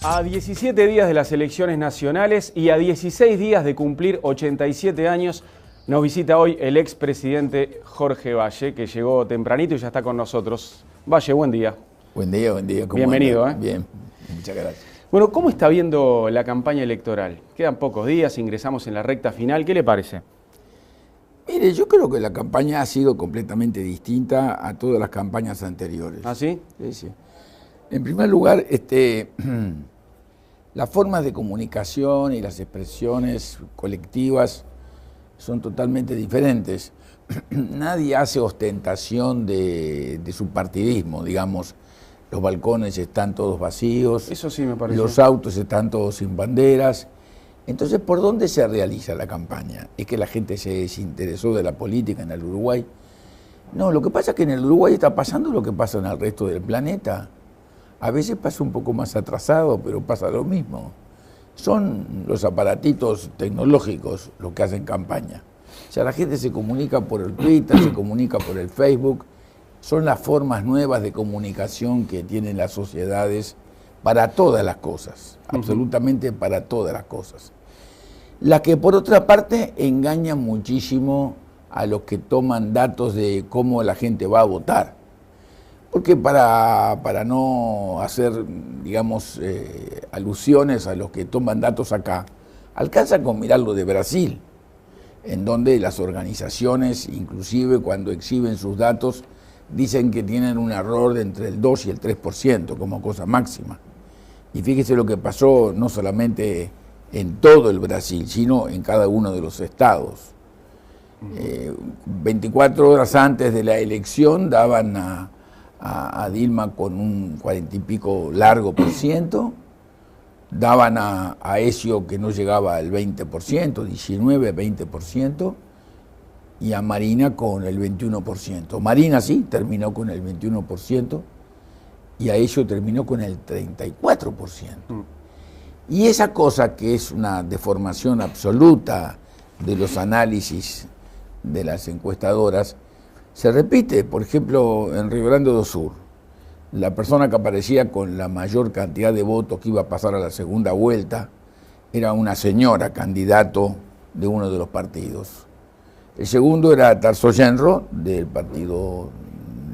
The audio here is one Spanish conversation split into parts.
A 17 días de las elecciones nacionales y a 16 días de cumplir 87 años, nos visita hoy el expresidente Jorge Valle, que llegó tempranito y ya está con nosotros. Valle, buen día. Buen día, buen día. Bienvenido. Bien, muchas gracias. Bueno, ¿cómo está viendo la campaña electoral? Quedan pocos días, ingresamos en la recta final. ¿Qué le parece? Mire, yo creo que la campaña ha sido completamente distinta a todas las campañas anteriores. ¿Ah, sí? Sí, sí. En primer lugar, las formas de comunicación y las expresiones colectivas son totalmente diferentes. Nadie hace ostentación de su partidismo, digamos. Los balcones están todos vacíos. Eso sí me parece. Los autos están todos sin banderas. Entonces, ¿por dónde se realiza la campaña? ¿Es que la gente se desinteresó de la política en el Uruguay? No, lo que pasa es que en el Uruguay está pasando lo que pasa en el resto del planeta. A veces pasa un poco más atrasado, pero pasa lo mismo. Son los aparatitos tecnológicos los que hacen campaña. O sea, la gente se comunica por el Twitter, se comunica por el Facebook. Son las formas nuevas de comunicación que tienen las sociedades para todas las cosas, absolutamente para todas las cosas. Las que por otra parte engañan muchísimo a los que toman datos de cómo la gente va a votar. Porque para no hacer, digamos, alusiones a los que toman datos acá, alcanza con mirarlo de Brasil, en donde las organizaciones, inclusive cuando exhiben sus datos, dicen que tienen un error de entre el 2 y el 3% como cosa máxima. Y fíjese lo que pasó no solamente en todo el Brasil, sino en cada uno de los estados. 24 horas antes de la elección daban a Dilma con un 40 y pico largo por ciento, daban a Aécio que no llegaba al 20%, 19, 20%, y a Marina con el 21%. Marina sí, terminó con el 21%, y Aécio terminó con el 34%. Y esa cosa que es una deformación absoluta de los análisis de las encuestadoras, se repite. Por ejemplo, en Rio Grande do Sul, la persona que aparecía con la mayor cantidad de votos que iba a pasar a la segunda vuelta era una señora candidato de uno de los partidos. El segundo era Tarso Genro, del partido,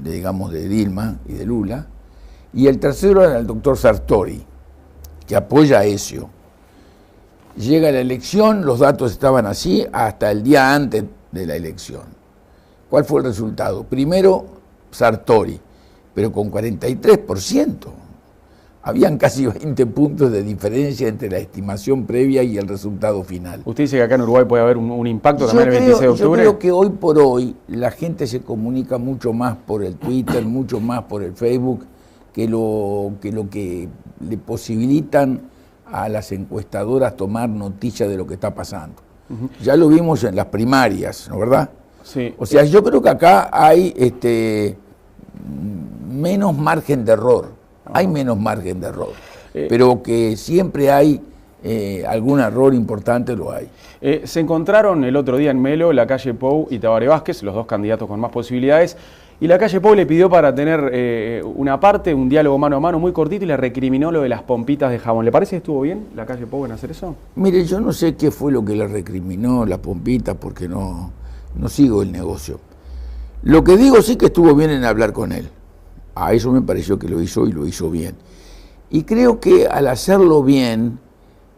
digamos, de Dilma y de Lula, y el tercero era el doctor Sartori, que apoya a Aécio. Llega la elección, los datos estaban así hasta el día antes de la elección. ¿Cuál fue el resultado? Primero, Sartori, pero con 43%. Habían casi 20 puntos de diferencia entre la estimación previa y el resultado final. ¿Usted dice que acá en Uruguay puede haber un impacto también el 26 de octubre? Yo creo que hoy por hoy la gente se comunica mucho más por el Twitter, mucho más por el Facebook, que lo que le posibilitan a las encuestadoras tomar noticia de lo que está pasando. Ya lo vimos en las primarias, ¿no es verdad? Sí. O sea, yo creo que acá hay menos margen de error. Hay menos margen de error. Pero que siempre hay algún error importante, lo hay. Se encontraron el otro día en Melo la calle Pou y Tabaré Vázquez, los dos candidatos con más posibilidades, y la calle Pou le pidió para tener una parte, un diálogo mano a mano muy cortito, y le recriminó lo de las pompitas de jabón. ¿Le parece que estuvo bien la calle Pou en hacer eso? Mire, yo no sé qué fue lo que le recriminó las pompitas, porque no sigo el negocio. Lo que digo sí que estuvo bien en hablar con él. A eso me pareció que lo hizo y lo hizo bien. Y creo que al hacerlo bien,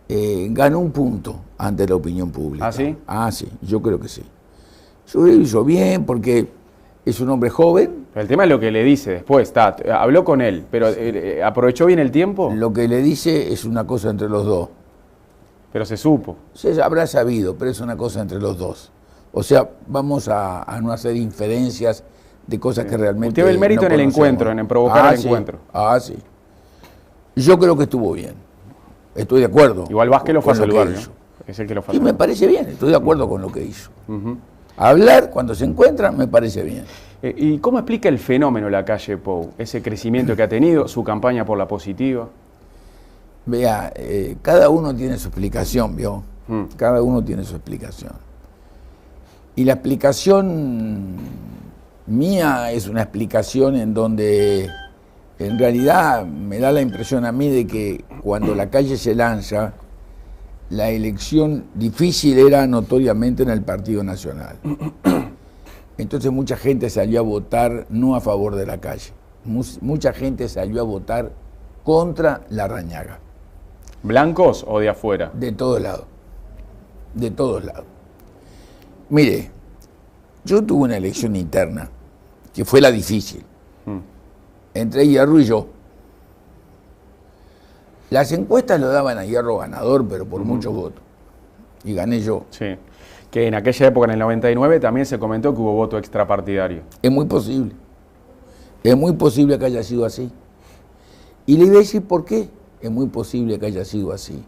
ganó un punto ante la opinión pública. ¿Ah, sí? Ah, sí, yo creo que sí. Yo lo hizo bien porque es un hombre joven. Pero el tema es lo que le dice después. Habló con él, pero ¿aprovechó bien el tiempo? Lo que le dice es una cosa entre los dos. Pero se supo. Se habrá sabido, pero es una cosa entre los dos. O sea, vamos a no hacer inferencias de cosas que realmente usted ve el mérito no en el conocemos. encuentro, en provocar el encuentro. Ah, sí. Yo creo que estuvo bien. Estoy de acuerdo. Igual Vázquez lo fue a saludar, ¿no? Hizo. Es el que lo fue a Y saludar. me parece bien, estoy de acuerdo con lo que hizo. Hablar cuando se encuentran me parece bien. ¿Y cómo explica el fenómeno la calle Pou? Ese crecimiento que ha tenido, su campaña por la positiva. Vea, cada uno tiene su explicación, ¿vio? Cada uno tiene su explicación. Y la explicación mía es una explicación en donde En realidad me da la impresión a mí de que cuando la calle se lanza, la elección difícil era notoriamente en el Partido Nacional. Entonces mucha gente salió a votar no a favor de la calle. Mucha gente salió a votar contra Larrañaga. ¿Blancos o de afuera? De todos lados. De todos lados. Mire, yo tuve una elección interna, que fue la difícil, entre Hierro y yo. Las encuestas lo daban a Hierro ganador, pero por muchos votos. Y gané yo. Sí. Que en aquella época, en el 99, también se comentó que hubo voto extrapartidario. Es muy posible. Es muy posible que haya sido así. Y le voy a decir por qué es muy posible que haya sido así.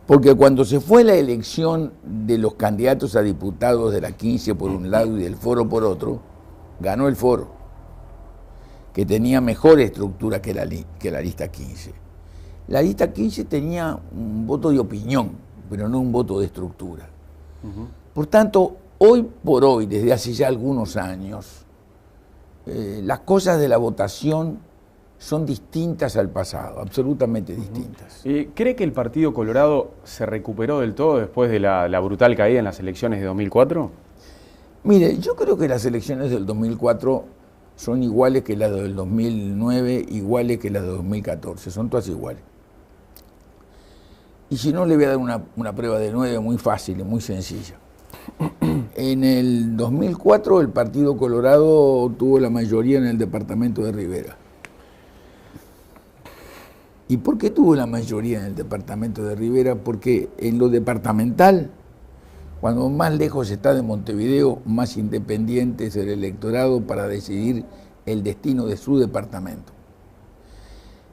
Porque cuando se fue la elección de los candidatos a diputados de la 15 por un lado y del Foro por otro, ganó el Foro, que tenía mejor estructura que la lista 15. La lista 15 tenía un voto de opinión, pero no un voto de estructura. Por tanto, hoy por hoy, desde hace ya algunos años, las cosas de la votación son distintas al pasado, absolutamente distintas. ¿Cree que el Partido Colorado se recuperó del todo después de la brutal caída en las elecciones de 2004? Mire, yo creo que las elecciones del 2004 son iguales que las del 2009, iguales que las de 2014, son todas iguales. Y si no, le voy a dar una prueba de 9 muy fácil y muy sencilla. En el 2004 el Partido Colorado tuvo la mayoría en el departamento de Rivera. ¿Y por qué tuvo la mayoría en el departamento de Rivera? Porque en lo departamental, cuando más lejos está de Montevideo, más independiente es el electorado para decidir el destino de su departamento.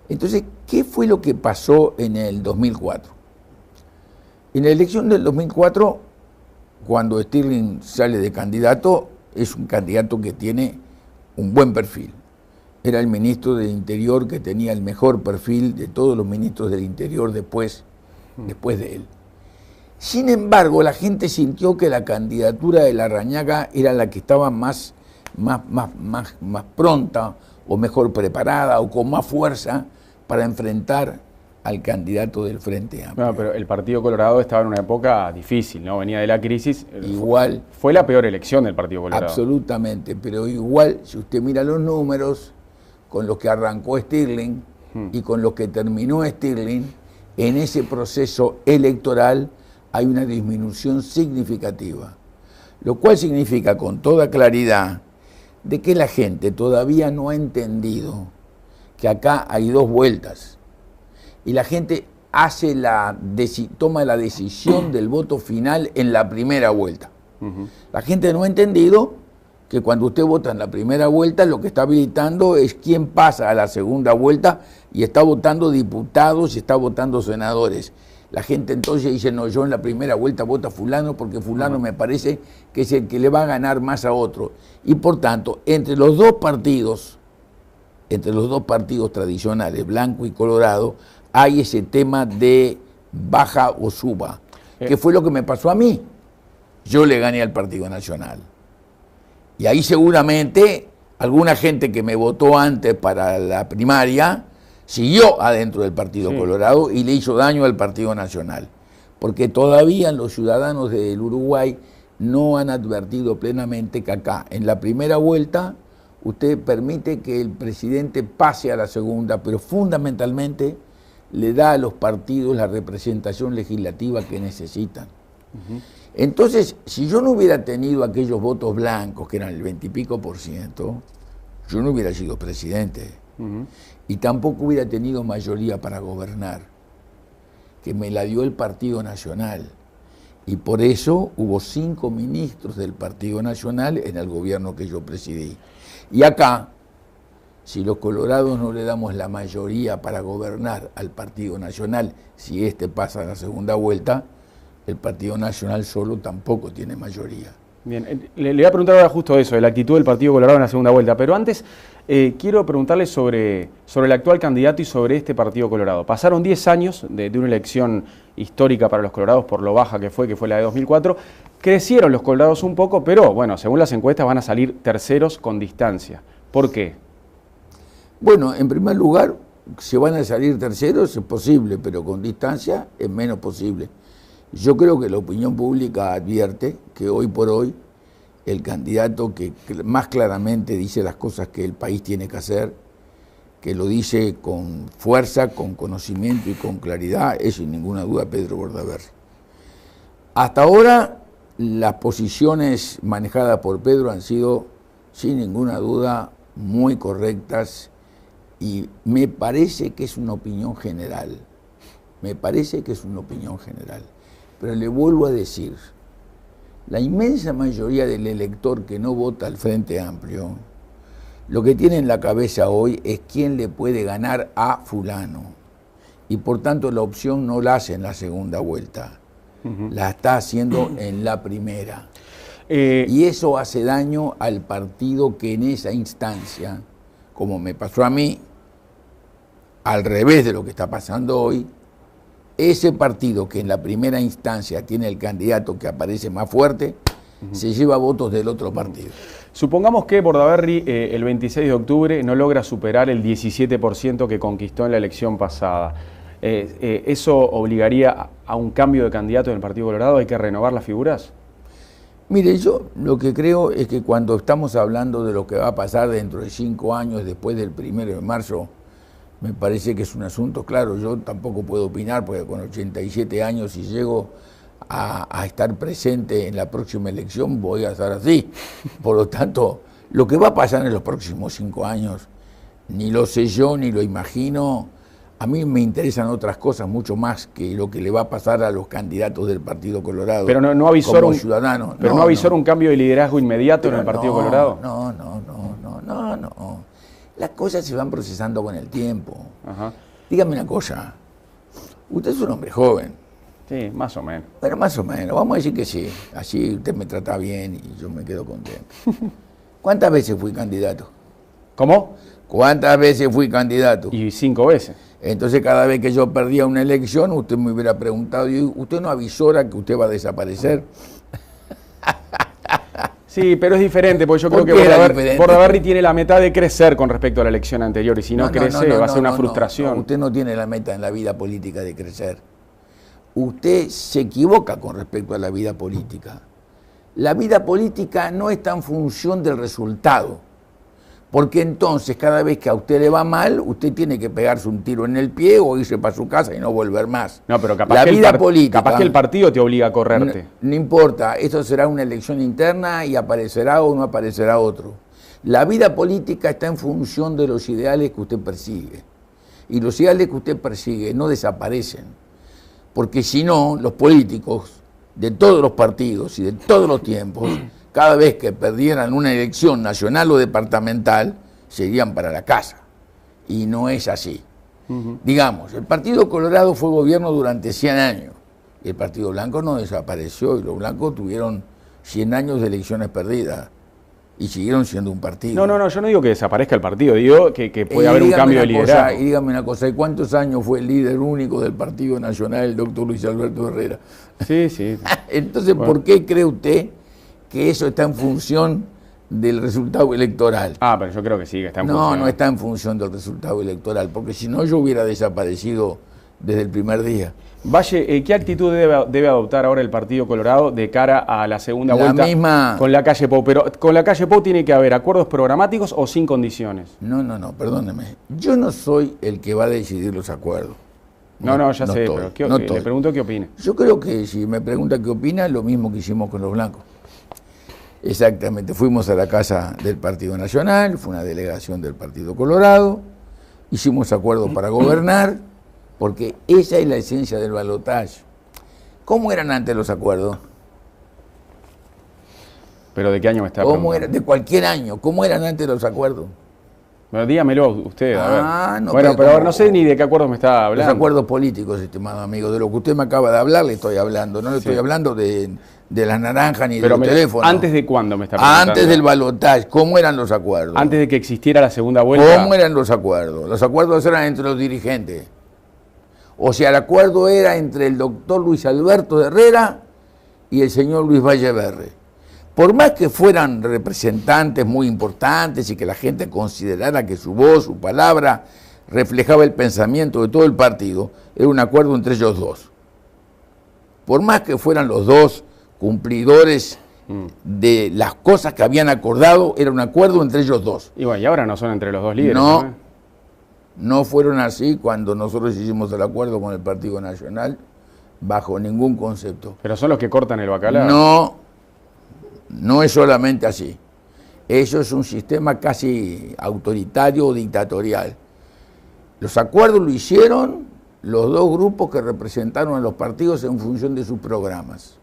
Entonces, ¿qué fue lo que pasó en el 2004? En la elección del 2004, cuando Stirling sale de candidato, es un candidato que tiene un buen perfil. Era el ministro del Interior que tenía el mejor perfil de todos los ministros del Interior después de él. Sin embargo, la gente sintió que la candidatura de Larrañaga era la que estaba más pronta o mejor preparada o con más fuerza para enfrentar al candidato del Frente Amplio. No, pero el Partido Colorado estaba en una época difícil, ¿no? Venía de la crisis. Igual. Fue la peor elección del Partido Colorado. Absolutamente, pero igual, si usted mira los números, con los que arrancó Stirling y con los que terminó Stirling, en ese proceso electoral hay una disminución significativa. Lo cual significa con toda claridad de que la gente todavía no ha entendido que acá hay dos vueltas. Y la gente toma la decisión del voto final en la primera vuelta. La gente no ha entendido que cuando usted vota en la primera vuelta, lo que está habilitando es quién pasa a la segunda vuelta y está votando diputados y está votando senadores. La gente entonces dice, no, yo en la primera vuelta voto a fulano porque fulano me parece que es el que le va a ganar más a otro. Y por tanto, entre los dos partidos tradicionales, blanco y colorado, hay ese tema de baja o suba, que fue lo que me pasó a mí. Yo le gané al Partido Nacional. Y ahí seguramente alguna gente que me votó antes para la primaria siguió adentro del Partido Colorado y le hizo daño al Partido Nacional. Porque todavía los ciudadanos del Uruguay no han advertido plenamente que acá, en la primera vuelta, usted permite que el presidente pase a la segunda, pero fundamentalmente le da a los partidos la representación legislativa que necesitan. Entonces, si yo no hubiera tenido aquellos votos blancos, que eran el 20 y pico %, yo no hubiera sido presidente. Y tampoco hubiera tenido mayoría para gobernar, que me la dio el Partido Nacional. Y por eso hubo 5 ministros del Partido Nacional en el gobierno que yo presidí. Y acá, si los colorados no le damos la mayoría para gobernar al Partido Nacional, si este pasa a la segunda vuelta, el Partido Nacional solo tampoco tiene mayoría. Bien, le voy a preguntar ahora justo eso, de la actitud del Partido Colorado en la segunda vuelta, pero antes quiero preguntarle sobre el actual candidato y sobre este Partido Colorado. Pasaron 10 años de una elección histórica para los colorados por lo baja que fue la de 2004. Crecieron los colorados un poco, pero bueno, según las encuestas van a salir terceros con distancia. ¿Por qué? Bueno, en primer lugar, se van a salir terceros, es posible, pero con distancia es menos posible. Yo creo que la opinión pública advierte que hoy por hoy el candidato que más claramente dice las cosas que el país tiene que hacer, que lo dice con fuerza, con conocimiento y con claridad, es sin ninguna duda Pedro Bordaberry. Hasta ahora las posiciones manejadas por Pedro han sido sin ninguna duda muy correctas y me parece que es una opinión general. Pero le vuelvo a decir, la inmensa mayoría del elector que no vota al Frente Amplio, lo que tiene en la cabeza hoy es quién le puede ganar a fulano. Y por tanto la opción no la hace en la segunda vuelta, la está haciendo en la primera. Y eso hace daño al partido que en esa instancia, como me pasó a mí, al revés de lo que está pasando hoy, ese partido que en la primera instancia tiene el candidato que aparece más fuerte, se lleva votos del otro partido. Supongamos que Bordaberry el 26 de octubre no logra superar el 17% que conquistó en la elección pasada. ¿Eso obligaría a un cambio de candidato en el Partido Colorado? ¿Hay que renovar las figuras? Mire, yo lo que creo es que cuando estamos hablando de lo que va a pasar dentro de 5 años, después del 1 de marzo, me parece que es un asunto claro. Yo tampoco puedo opinar, porque con 87 años, si llego a estar presente en la próxima elección, voy a estar así. Por lo tanto, lo que va a pasar en los próximos 5 años, ni lo sé yo, ni lo imagino. A mí me interesan otras cosas mucho más que lo que le va a pasar a los candidatos del Partido Colorado. Pero no avisó como ciudadano. Pero no avisó un cambio de liderazgo inmediato en el Partido Colorado. No. Las cosas se van procesando con el tiempo. Ajá. Dígame una cosa. Usted es un hombre joven. Sí, más o menos. Pero más o menos. Vamos a decir que sí. Así usted me trata bien y yo me quedo contento. ¿Cuántas veces fui candidato? ¿Cómo? ¿Cuántas veces fui candidato? Y 5 veces. Entonces cada vez que yo perdía una elección, usted me hubiera preguntado, ¿usted no avisora que usted va a desaparecer? Sí, pero es diferente, porque yo creo que Bordaberry tiene la meta de crecer con respecto a la elección anterior, y si no crece va a ser una frustración. Usted no tiene la meta en la vida política de crecer. Usted se equivoca con respecto a la vida política. La vida política no está en función del resultado. Porque entonces, cada vez que a usted le va mal, usted tiene que pegarse un tiro en el pie o irse para su casa y no volver más. No, pero capaz que el partido te obliga a correrte. No importa, esto será una elección interna y aparecerá o no aparecerá otro. La vida política está en función de los ideales que usted persigue. Y los ideales que usted persigue no desaparecen. Porque si no, los políticos de todos los partidos y de todos los tiempos, cada vez que perdieran una elección nacional o departamental, se irían para la casa. Y no es así. Digamos, el Partido Colorado fue gobierno durante 100 años. Y el Partido Blanco no desapareció. Y los blancos tuvieron 100 años de elecciones perdidas. Y siguieron siendo un partido. No, yo no digo que desaparezca el partido. Digo que puede haber un cambio de liderazgo. Y dígame una cosa, ¿y cuántos años fue el líder único del Partido Nacional, el doctor Luis Alberto Herrera? Sí. Entonces, bueno, ¿por qué cree usted que eso está en función del resultado electoral? Pero yo creo que sí, que está en función. No está en función del resultado electoral, porque si no yo hubiera desaparecido desde el primer día. Valle, ¿qué actitud debe adoptar ahora el Partido Colorado de cara a la segunda vuelta con la calle Pou? Pero con la calle Pou tiene que haber acuerdos programáticos o sin condiciones. No, perdóneme. Yo no soy el que va a decidir los acuerdos. Ya sé, pero le pregunto qué opina. Yo creo que si me pregunta qué opina, lo mismo que hicimos con los blancos. Exactamente, fuimos a la casa del Partido Nacional, fue una delegación del Partido Colorado, hicimos acuerdos para gobernar, porque esa es la esencia del balotaje. ¿Cómo eran antes los acuerdos? ¿Pero de qué año me está preguntando? De cualquier año. ¿Cómo eran antes los acuerdos? Bueno, dígamelo usted, a ver. No, pero no sé ni de qué acuerdos me está hablando. Los acuerdos políticos, estimado amigo. De lo que usted me acaba de hablar le estoy hablando. No le estoy hablando de la naranja ni del teléfono. ¿Antes de cuándo me está preguntando? Antes del balotaje. ¿Cómo eran los acuerdos? Antes de que existiera la segunda vuelta. ¿Cómo eran los acuerdos? Los acuerdos eran entre los dirigentes. O sea, el acuerdo era entre el doctor Luis Alberto Herrera y el señor Luis Valleverre. por más que fueran representantes muy importantes y que la gente considerara que su voz, su palabra, reflejaba el pensamiento de todo el partido, era un acuerdo entre ellos dos. Por más que fueran los dos cumplidores de las cosas que habían acordado, era un acuerdo entre ellos dos. Y bueno, y ahora no son entre los dos líderes. No, no fueron así cuando nosotros hicimos el acuerdo con el Partido Nacional, bajo ningún concepto. Pero son los que cortan el bacalao. No, no es solamente así. Eso es un sistema casi autoritario o dictatorial. Los acuerdos lo hicieron los dos grupos que representaron a los partidos en función de sus programas.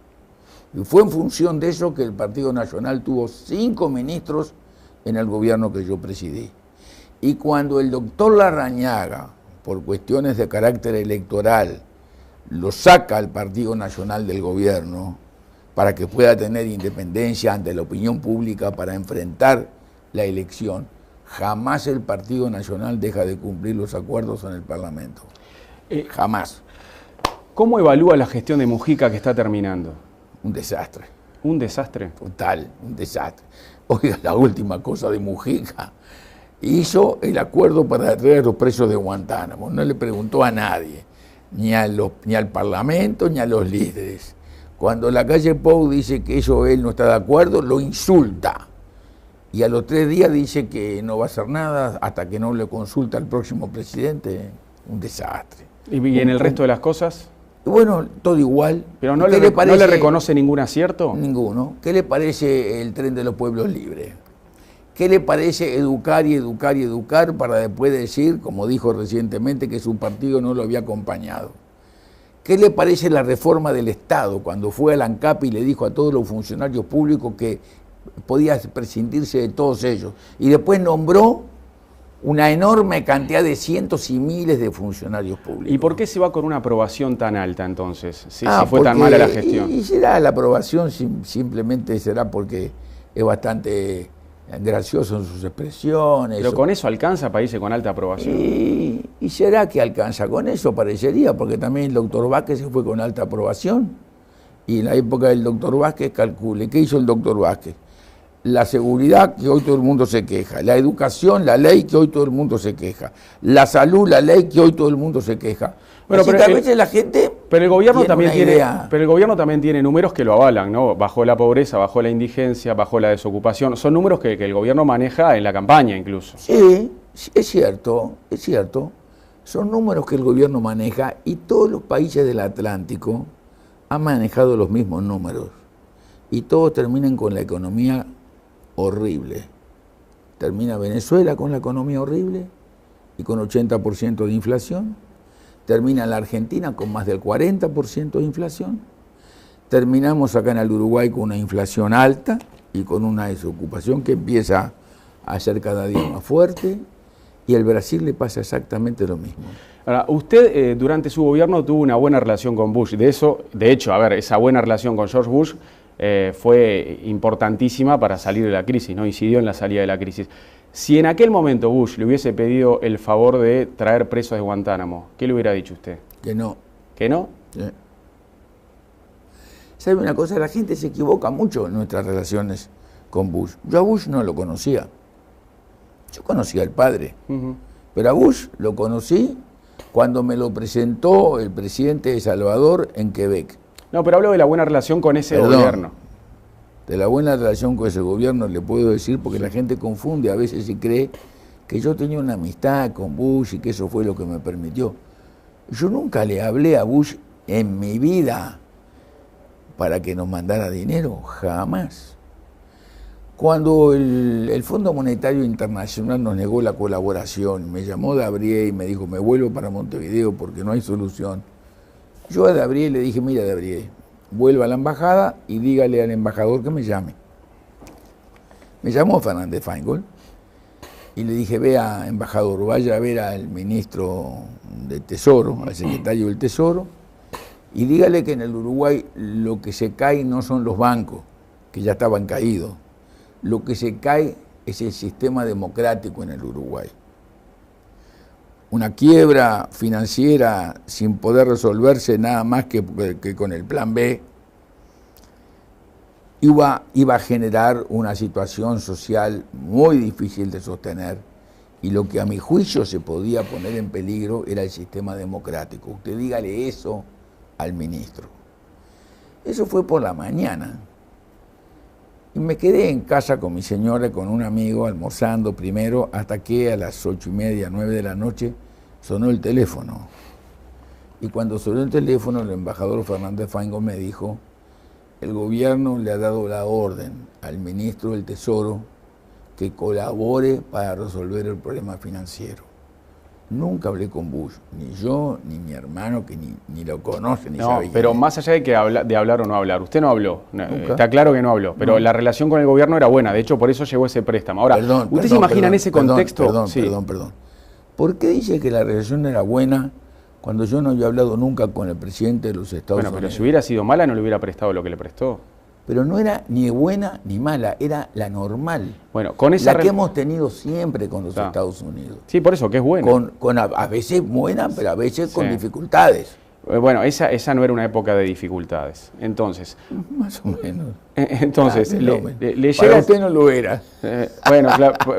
Y fue en función de eso que el Partido Nacional tuvo 5 ministros en el gobierno que yo presidí. Y cuando el doctor Larrañaga, por cuestiones de carácter electoral, lo saca al Partido Nacional del gobierno para que pueda tener independencia ante la opinión pública para enfrentar la elección, jamás el Partido Nacional deja de cumplir los acuerdos en el Parlamento. Jamás. ¿Cómo evalúa la gestión de Mujica que está terminando? Un desastre. ¿Un desastre? Total, un desastre. Oiga, la última cosa de Mujica, hizo el acuerdo para traer a los presos de Guantánamo. No le preguntó a nadie, ni al Parlamento, ni a los líderes. Cuando la calle Pou dice que eso él no está de acuerdo, lo insulta. Y a los 3 días dice que no va a hacer nada hasta que no le consulta al próximo presidente. Un desastre. ¿Y en el resto de las cosas? Bueno, todo igual. ¿Pero no le reconoce ningún acierto? Ninguno. ¿Qué le parece el tren de los pueblos libres? ¿Qué le parece educar y educar y educar para después decir, como dijo recientemente, que su partido no lo había acompañado? ¿Qué le parece la reforma del Estado cuando fue al ANCAP y le dijo a todos los funcionarios públicos que podía prescindirse de todos ellos? Y después nombró una enorme cantidad de cientos y miles de funcionarios públicos. ¿Y por qué se va con una aprobación tan alta entonces, si fue tan mala la gestión? Y será la aprobación, simplemente será porque es bastante gracioso en sus expresiones. ¿Pero con eso alcanza países con alta aprobación? Y será que alcanza con eso, parecería, porque también el doctor Vázquez se fue con alta aprobación. Y en la época del doctor Vázquez, calcule, ¿qué hizo el doctor Vázquez? La seguridad, que hoy todo el mundo se queja; la educación, la ley, que hoy todo el mundo se queja; la salud, la ley, que hoy todo el mundo se queja. Bueno, pero a veces la gente pero el gobierno también tiene números que lo avalan, ¿no? Bajó la pobreza, bajó la indigencia, bajó la desocupación. Son números que el gobierno maneja en la campaña incluso. Sí, es cierto, es cierto. Son números que el gobierno maneja y todos los países del Atlántico han manejado los mismos números. Y todos terminan con la economía horrible. Termina Venezuela con la economía horrible y con 80% de inflación. Termina la Argentina con más del 40% de inflación. Terminamos acá en el Uruguay con una inflación alta y con una desocupación que empieza a ser cada día más fuerte. Y al Brasil le pasa exactamente lo mismo. Ahora, usted durante su gobierno tuvo una buena relación con Bush. De hecho, esa buena relación con George Bush fue importantísima para salir de la crisis, ¿no? Incidió en la salida de la crisis. Si en aquel momento Bush le hubiese pedido el favor de traer presos de Guantánamo, ¿qué le hubiera dicho usted? Que no. ¿Que no? Sí. ¿Sabe una cosa? La gente se equivoca mucho en nuestras relaciones con Bush. Yo a Bush no lo conocía. Yo conocía al padre. Pero a Bush lo conocí cuando me lo presentó el presidente de Salvador en Quebec. No, pero hablo de la buena relación con ese gobierno. De la buena relación con ese gobierno le puedo decir, porque la gente confunde a veces y cree que yo tenía una amistad con Bush y que eso fue lo que me permitió. Yo nunca le hablé a Bush en mi vida para que nos mandara dinero, jamás. Cuando el Fondo Monetario Internacional nos negó la colaboración, me llamó Gabriel y me dijo, me vuelvo para Montevideo porque no hay solución. Yo a Gabriel le dije, mira Gabriel, vuelva a la embajada y dígale al embajador que me llame. Me llamó Fernández Feingold y le dije, vea embajador, vaya a ver al ministro de Tesoro, al secretario del Tesoro, y dígale que en el Uruguay lo que se cae no son los bancos, que ya estaban caídos. Lo que se cae es el sistema democrático en el Uruguay. Una quiebra financiera sin poder resolverse nada más que con el plan B. iba a generar una situación social muy difícil de sostener, y lo que a mi juicio se podía poner en peligro era el sistema democrático. Usted dígale eso al ministro. Eso fue por la mañana. Y me quedé en casa con mi señora, con un amigo, almorzando primero, hasta que a las 8:30, 9 de la noche, sonó el teléfono. Y cuando sonó el teléfono, el embajador Fernández Faingo me dijo: el gobierno le ha dado la orden al ministro del Tesoro que colabore para resolver el problema financiero. Nunca hablé con Bush, ni yo, ni mi hermano, que ni lo conoce, ni sabe. Pero más allá de hablar o no hablar, usted no habló, está claro que no habló, pero la relación con el gobierno era buena, de hecho por eso llegó ese préstamo. Ahora, ¿usted se imagina en ese contexto? Perdón. ¿Por qué dice que la relación era buena cuando yo no había hablado nunca con el presidente de los Estados Unidos? Bueno, pero si hubiera sido mala no le hubiera prestado lo que le prestó. Pero no era ni buena ni mala, era la normal. Bueno, con esa la que hemos tenido siempre con los Estados Unidos. Sí, por eso, que es buena. A veces buena, pero a veces con dificultades. Bueno, esa no era una época de dificultades. Entonces. Más o menos. Entonces, le llega. Para usted no lo era. Bueno,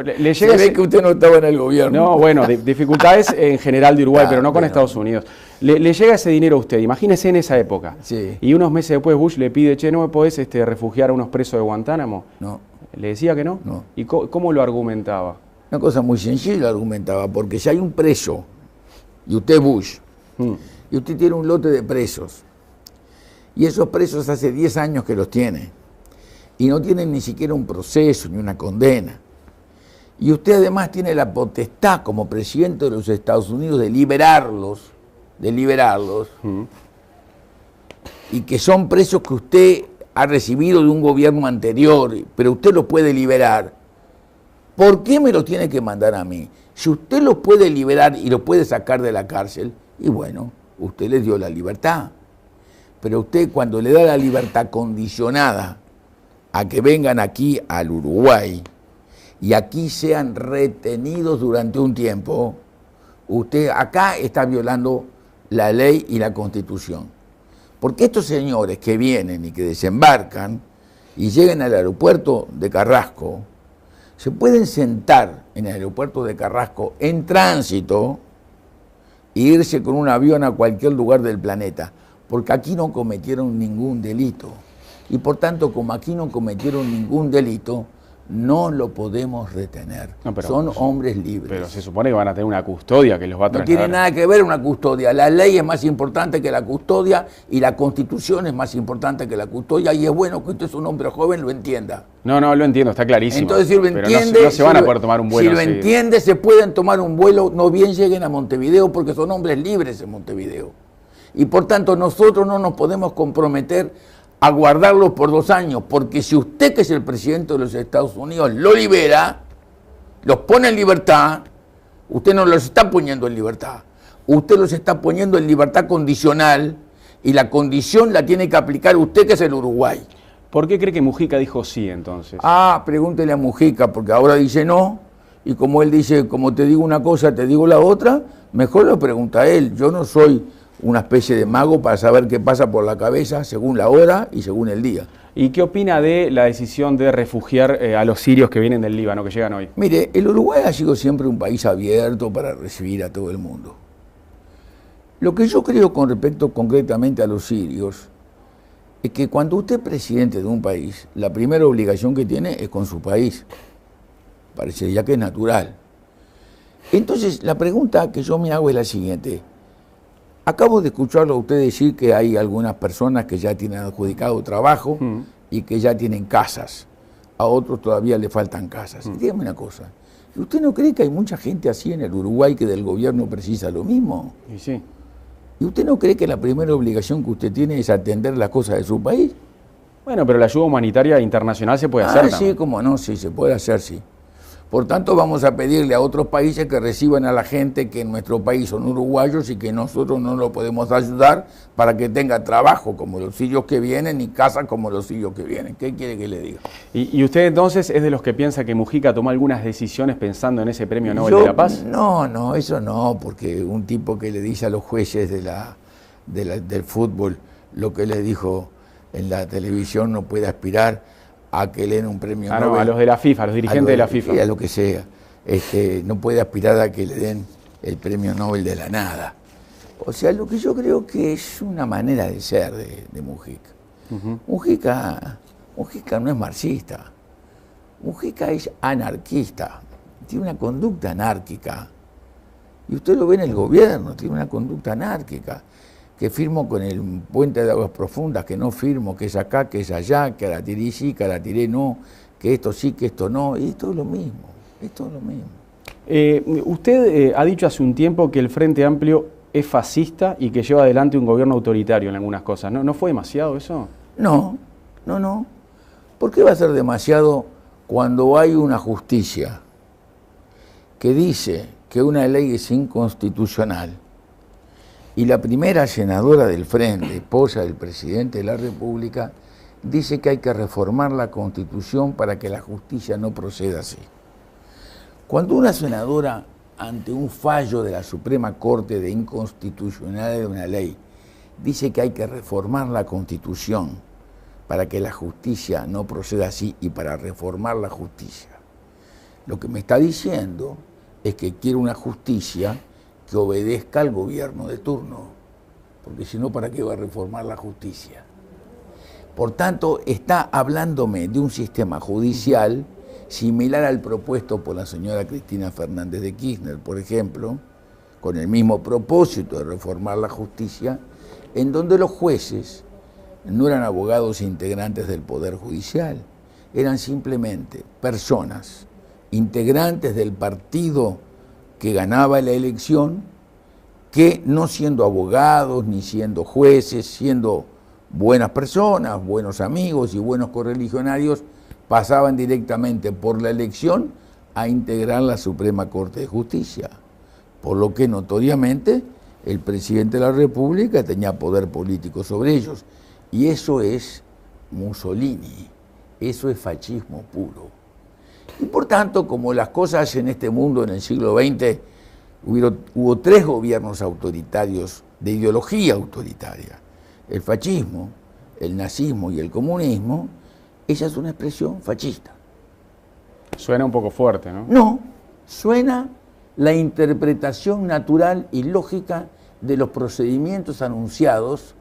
le llega. Se ve que usted no estaba en el gobierno. No, bueno, dificultades en general de Uruguay, pero no con Estados Unidos. Le llega ese dinero a usted, imagínese en esa época. Sí. Y unos meses después Bush le pide: che, ¿no me podés refugiar a unos presos de Guantánamo? No. ¿Le decía que no? No. ¿Y cómo lo argumentaba? Una cosa muy sencilla lo argumentaba, porque si hay un preso, y usted es Bush, y usted tiene un lote de presos, y esos presos hace 10 años que los tiene, y no tienen ni siquiera un proceso ni una condena, y usted además tiene la potestad como presidente de los Estados Unidos de liberarlos, y que son presos que usted ha recibido de un gobierno anterior, pero usted los puede liberar, ¿por qué me los tiene que mandar a mí? Si usted los puede liberar y los puede sacar de la cárcel, y bueno, usted les dio la libertad. Pero usted, cuando le da la libertad condicionada a que vengan aquí al Uruguay y aquí sean retenidos durante un tiempo, usted acá está violando la ley y la Constitución. Porque estos señores que vienen y que desembarcan y llegan al aeropuerto de Carrasco, se pueden sentar en el aeropuerto de Carrasco en tránsito e irse con un avión a cualquier lugar del planeta, porque aquí no cometieron ningún delito. Y por tanto, como aquí no cometieron ningún delito, no lo podemos retener. No, son hombres libres. Pero se supone que van a tener una custodia que los va a trasladar. No tiene nada que ver una custodia. La ley es más importante que la custodia y la Constitución es más importante que la custodia, y es bueno que usted es un hombre joven lo entienda. No, lo entiendo, está clarísimo. Entonces, si lo entiende, pero no se van a poder tomar un vuelo. Si lo entiende, se pueden tomar un vuelo, no bien lleguen a Montevideo, porque son hombres libres en Montevideo. Y por tanto, nosotros no nos podemos comprometer a guardarlos por 2 años, porque si usted, que es el presidente de los Estados Unidos, lo libera, los pone en libertad, usted no los está poniendo en libertad, usted los está poniendo en libertad condicional, y la condición la tiene que aplicar usted, que es el Uruguay. ¿Por qué cree que Mujica dijo sí entonces? Pregúntele a Mujica, porque ahora dice no, y como él dice, como te digo una cosa, te digo la otra, mejor lo pregunta a él. Yo no soy una especie de mago para saber qué pasa por la cabeza según la hora y según el día. ¿Y qué opina de la decisión de refugiar a los sirios que vienen del Líbano, que llegan hoy? Mire, el Uruguay ha sido siempre un país abierto para recibir a todo el mundo. Lo que yo creo con respecto concretamente a los sirios es que cuando usted es presidente de un país, la primera obligación que tiene es con su país. Parecería que es natural. Entonces, la pregunta que yo me hago es la siguiente. Acabo de escucharlo a usted decir que hay algunas personas que ya tienen adjudicado trabajo y que ya tienen casas. A otros todavía le faltan casas. Dígame una cosa. ¿Usted no cree que hay mucha gente así en el Uruguay que del gobierno precisa lo mismo? Y sí. ¿Y usted no cree que la primera obligación que usted tiene es atender las cosas de su país? Bueno, pero la ayuda humanitaria internacional se puede hacer. Sí, cómo no, sí, se puede hacer, sí. Por tanto, vamos a pedirle a otros países que reciban a la gente que en nuestro país son uruguayos y que nosotros no lo podemos ayudar para que tenga trabajo como los sirios que vienen y casa como los sirios que vienen. ¿Qué quiere que le diga? ¿Y usted entonces es de los que piensa que Mujica tomó algunas decisiones pensando en ese premio Nobel de la Paz? No, eso no, porque un tipo que le dice a los jueces del fútbol lo que le dijo, en la televisión no puede aspirar a que le den un premio Nobel. No, a los de la FIFA, a los dirigentes de la FIFA. A lo que sea. No puede aspirar a que le den el premio Nobel de la nada. O sea, lo que yo creo que es una manera de ser de Mujica. Mujica no es marxista. Mujica es anarquista. Tiene una conducta anárquica. Y usted lo ve en el gobierno, tiene una conducta anárquica. Que firmo con el puente de aguas profundas, que no firmo, que es acá, que es allá, que la tiré sí, que la tiré no, que esto sí, que esto no. Y esto es lo mismo, esto es lo mismo. Usted ha dicho hace un tiempo que el Frente Amplio es fascista y que lleva adelante un gobierno autoritario en algunas cosas. ¿No fue demasiado eso? No. ¿Por qué va a ser demasiado cuando hay una justicia que dice que una ley es inconstitucional y la primera senadora del Frente, esposa del presidente de la República, dice que hay que reformar la Constitución para que la justicia no proceda así? Cuando una senadora, ante un fallo de la Suprema Corte de inconstitucionalidad de una ley, dice que hay que reformar la Constitución para que la justicia no proceda así y para reformar la justicia, lo que me está diciendo es que quiere una justicia que obedezca al gobierno de turno, porque si no, ¿para qué va a reformar la justicia? Por tanto, está hablándome de un sistema judicial similar al propuesto por la señora Cristina Fernández de Kirchner, por ejemplo, con el mismo propósito de reformar la justicia, en donde los jueces no eran abogados integrantes del Poder Judicial, eran simplemente personas integrantes del partido que ganaba la elección, que no siendo abogados ni siendo jueces, siendo buenas personas, buenos amigos y buenos correligionarios, pasaban directamente por la elección a integrar la Suprema Corte de Justicia, por lo que notoriamente el presidente de la República tenía poder político sobre ellos. Y eso es Mussolini, eso es fascismo puro. Y por tanto, como las cosas en este mundo en el siglo XX, hubo tres gobiernos autoritarios de ideología autoritaria: el fascismo, el nazismo y el comunismo. Esa es una expresión fascista. Suena un poco fuerte, ¿no? No, suena la interpretación natural y lógica de los procedimientos anunciados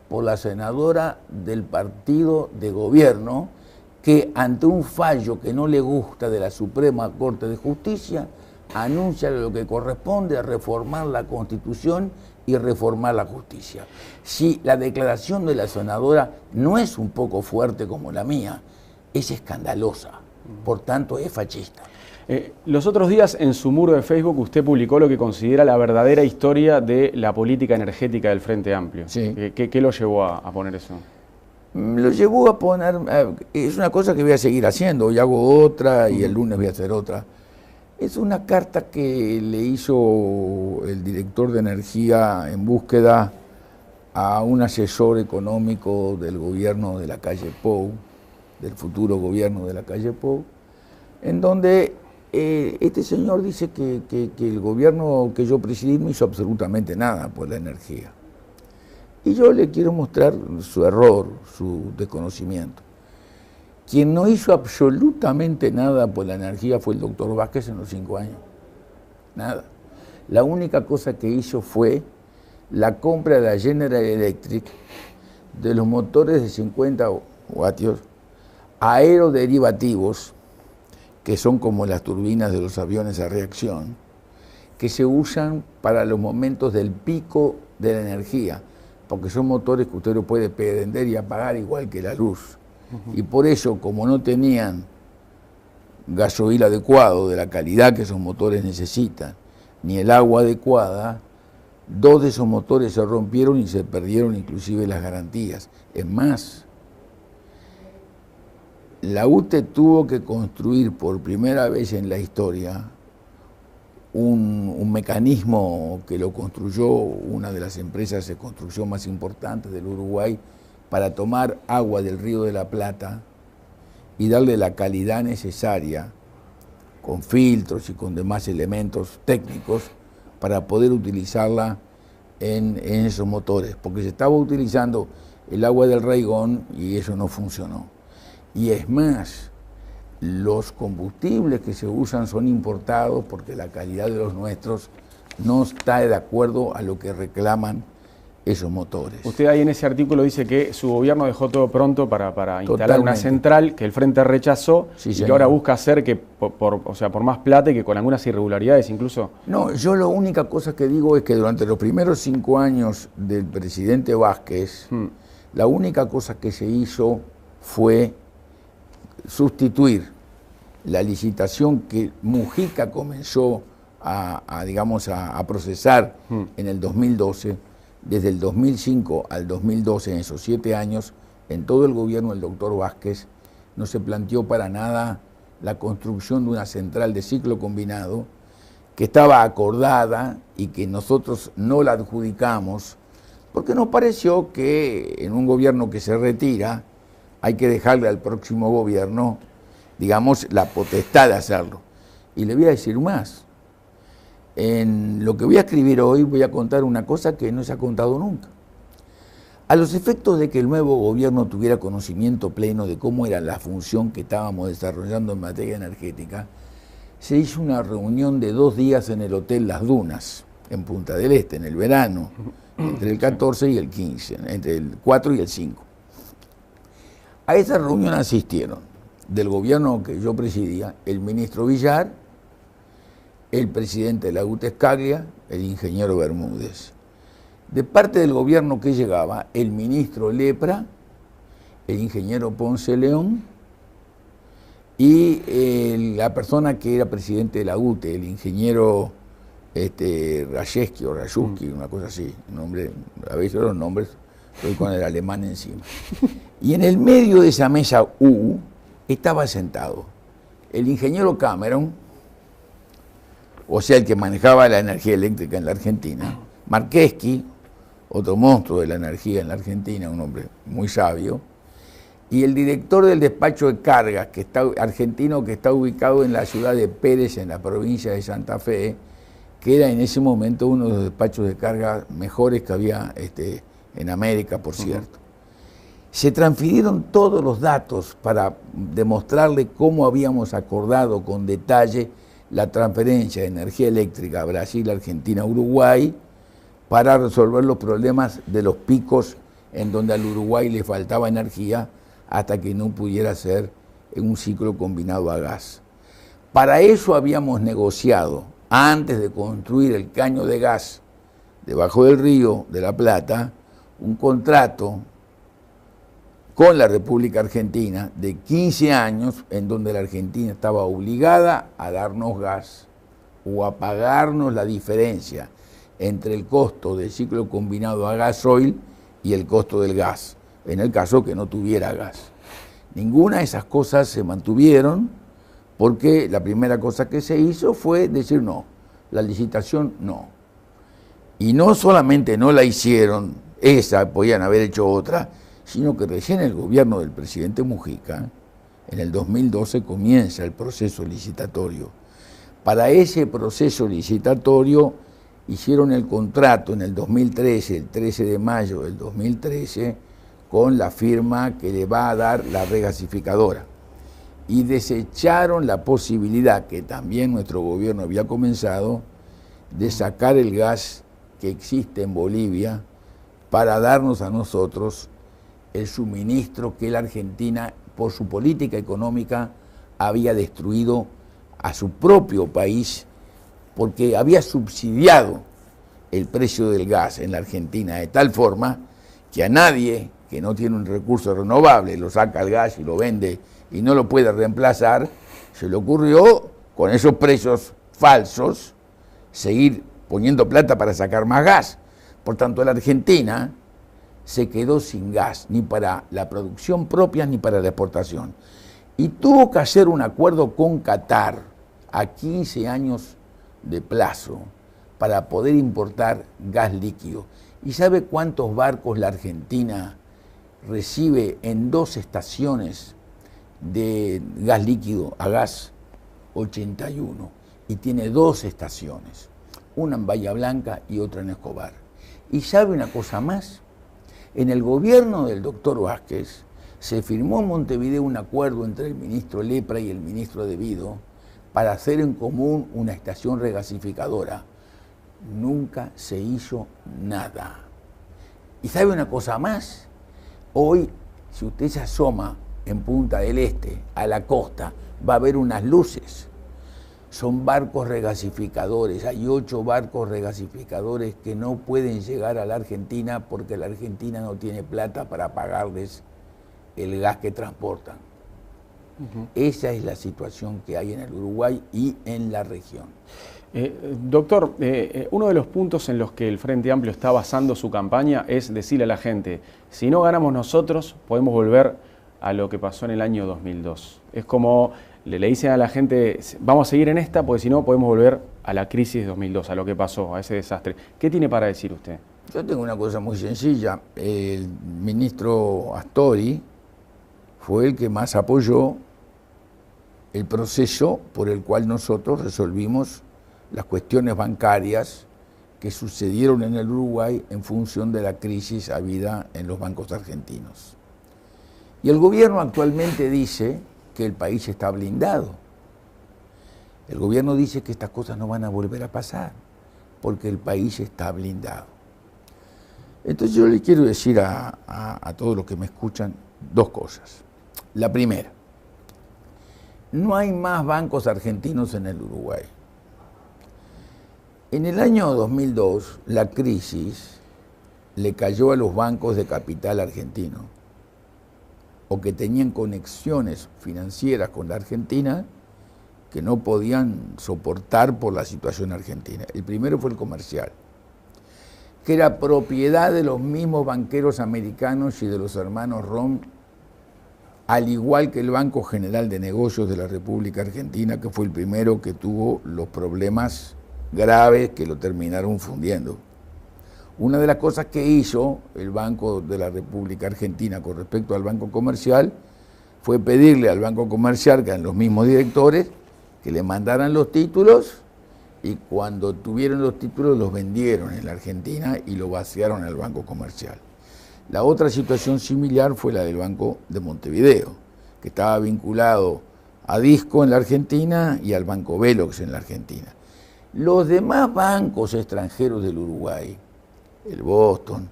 por la senadora del partido de gobierno, que ante un fallo que no le gusta de la Suprema Corte de Justicia, anuncia lo que corresponde a reformar la Constitución y reformar la justicia. Si la declaración de la senadora no es un poco fuerte como la mía, es escandalosa, por tanto es fascista. Los otros días en su muro de Facebook usted publicó lo que considera la verdadera historia de la política energética del Frente Amplio. Sí. ¿Qué lo llevó a poner eso? Lo llevó a poner, es una cosa que voy a seguir haciendo, hoy hago otra y el lunes voy a hacer otra. Es una carta que le hizo el director de Energía en Búsqueda a un asesor económico del gobierno de la calle Pou, del futuro gobierno de la calle Pou, en donde este señor dice que el gobierno que yo presidí no hizo absolutamente nada por la energía. Y yo le quiero mostrar su error, su desconocimiento. Quien no hizo absolutamente nada por la energía fue el doctor Vázquez en los 5 años. Nada. La única cosa que hizo fue la compra de la General Electric de los motores de 50 vatios aeroderivativos, que son como las turbinas de los aviones a reacción, que se usan para los momentos del pico de la energía, porque son motores que usted lo puede prender y apagar igual que la luz. Y por eso, como no tenían gasoil adecuado, de la calidad que esos motores necesitan, ni el agua adecuada, 2 de esos motores se rompieron y se perdieron inclusive las garantías. Es más, la UTE tuvo que construir por primera vez en la historia un mecanismo que lo construyó una de las empresas de construcción más importantes del Uruguay, para tomar agua del Río de la Plata y darle la calidad necesaria, con filtros y con demás elementos técnicos, para poder utilizarla en esos motores, porque se estaba utilizando el agua del Raigón y eso no funcionó. Y es más, los combustibles que se usan son importados porque la calidad de los nuestros no está de acuerdo a lo que reclaman esos motores. Usted ahí en ese artículo dice que su gobierno dejó todo pronto para instalar una central que el Frente rechazó, sí, y que ahora busca hacer que por más plata y que con algunas irregularidades incluso. No, yo la única cosa que digo es que durante los primeros 5 años del presidente Vázquez, la única cosa que se hizo fue sustituir la licitación que Mujica comenzó a procesar en el 2012. Desde el 2005 al 2012, en esos 7 años, en todo el gobierno del doctor Vázquez, no se planteó para nada la construcción de una central de ciclo combinado que estaba acordada y que nosotros no la adjudicamos, porque nos pareció que en un gobierno que se retira hay que dejarle al próximo gobierno, digamos, la potestad de hacerlo. Y le voy a decir más. En lo que voy a escribir hoy voy a contar una cosa que no se ha contado nunca. A los efectos de que el nuevo gobierno tuviera conocimiento pleno de cómo era la función que estábamos desarrollando en materia energética, se hizo una reunión de 2 días en el Hotel Las Dunas, en Punta del Este, en el verano, entre el 14 y el 15, entre el 4 y el 5. A esa reunión asistieron del gobierno que yo presidía el ministro Villar, el presidente de la UTE Scaglia, el ingeniero Bermúdez. De parte del gobierno que llegaba, el ministro Lepra, el ingeniero Ponce León y la persona que era presidente de la UTE, el ingeniero Rajewski o Rajewski, una cosa así, nombre, a veces los nombres, estoy con el alemán encima. Y en el medio de esa mesa U estaba sentado el ingeniero Cameron, o sea, el que manejaba la energía eléctrica en la Argentina, Marqueschi, otro monstruo de la energía en la Argentina, un hombre muy sabio, y el director del despacho de cargas argentino que está ubicado en la ciudad de Pérez, en la provincia de Santa Fe, que era en ese momento uno de los despachos de cargas mejores que había en América, por cierto. Se transfirieron todos los datos para demostrarle cómo habíamos acordado con detalle la transferencia de energía eléctrica a Brasil, Argentina, Uruguay, para resolver los problemas de los picos en donde al Uruguay le faltaba energía hasta que no pudiera ser un ciclo combinado a gas. Para eso habíamos negociado, antes de construir el caño de gas debajo del río de la Plata, un contrato con la República Argentina de 15 años en donde la Argentina estaba obligada a darnos gas o a pagarnos la diferencia entre el costo del ciclo combinado a gasoil y el costo del gas, en el caso que no tuviera gas. Ninguna de esas cosas se mantuvieron porque la primera cosa que se hizo fue decir no, la licitación no. Y no solamente no la hicieron, esa podían haber hecho otra, sino que recién el gobierno del presidente Mujica, en el 2012, comienza el proceso licitatorio. Para ese proceso licitatorio hicieron el contrato en el 2013, el 13 de mayo del 2013, con la firma que le va a dar la regasificadora. Y desecharon la posibilidad, que también nuestro gobierno había comenzado, de sacar el gas que existe en Bolivia para darnos a nosotros el suministro que la Argentina, por su política económica, había destruido a su propio país, porque había subsidiado el precio del gas en la Argentina de tal forma que a nadie que no tiene un recurso renovable, lo saca el gas y lo vende y no lo puede reemplazar, se le ocurrió, con esos precios falsos, seguir poniendo plata para sacar más gas. Por tanto, la Argentina se quedó sin gas, ni para la producción propia ni para la exportación. Y tuvo que hacer un acuerdo con Qatar a 15 años de plazo para poder importar gas líquido. ¿Y sabe cuántos barcos la Argentina recibe en 2 estaciones de gas líquido a gas? 81. Y tiene 2 estaciones, una en Bahía Blanca y otra en Escobar. ¿Y sabe una cosa más? En el gobierno del doctor Vázquez se firmó en Montevideo un acuerdo entre el ministro Lepra y el ministro De Vido para hacer en común una estación regasificadora. Nunca se hizo nada. ¿Y sabe una cosa más? Hoy, si usted se asoma en Punta del Este, a la costa, va a ver unas luces. Son barcos regasificadores. Hay 8 barcos regasificadores que no pueden llegar a la Argentina porque la Argentina no tiene plata para pagarles el gas que transportan. Esa es la situación que hay en el Uruguay y en la región. Doctor, uno de los puntos en los que el Frente Amplio está basando su campaña es decirle a la gente, si no ganamos nosotros, podemos volver a lo que pasó en el año 2002. Es como le dicen a la gente, vamos a seguir en esta, porque si no podemos volver a la crisis de 2002, a lo que pasó, a ese desastre. ¿Qué tiene para decir usted? Yo tengo una cosa muy sencilla. El ministro Astori fue el que más apoyó el proceso por el cual nosotros resolvimos las cuestiones bancarias que sucedieron en el Uruguay en función de la crisis habida en los bancos argentinos. Y el gobierno actualmente dice que el país está blindado. El gobierno dice que estas cosas no van a volver a pasar porque el país está blindado. Entonces yo le quiero decir a todos los que me escuchan 2 cosas. La primera, no hay más bancos argentinos en el Uruguay. En el año 2002, la crisis le cayó a los bancos de capital argentino, o que tenían conexiones financieras con la Argentina que no podían soportar por la situación argentina. El primero fue el comercial, que era propiedad de los mismos banqueros americanos y de los hermanos Rom, al igual que el Banco General de Negocios de la República Argentina, que fue el primero que tuvo los problemas graves que lo terminaron fundiendo. Una de las cosas que hizo el Banco de la República Argentina con respecto al Banco Comercial fue pedirle al Banco Comercial, que eran los mismos directores, que le mandaran los títulos, y cuando tuvieron los títulos los vendieron en la Argentina y lo vaciaron al Banco Comercial. La otra situación similar fue la del Banco de Montevideo, que estaba vinculado a Disco en la Argentina y al Banco Velox en la Argentina. Los demás bancos extranjeros del Uruguay, el Boston,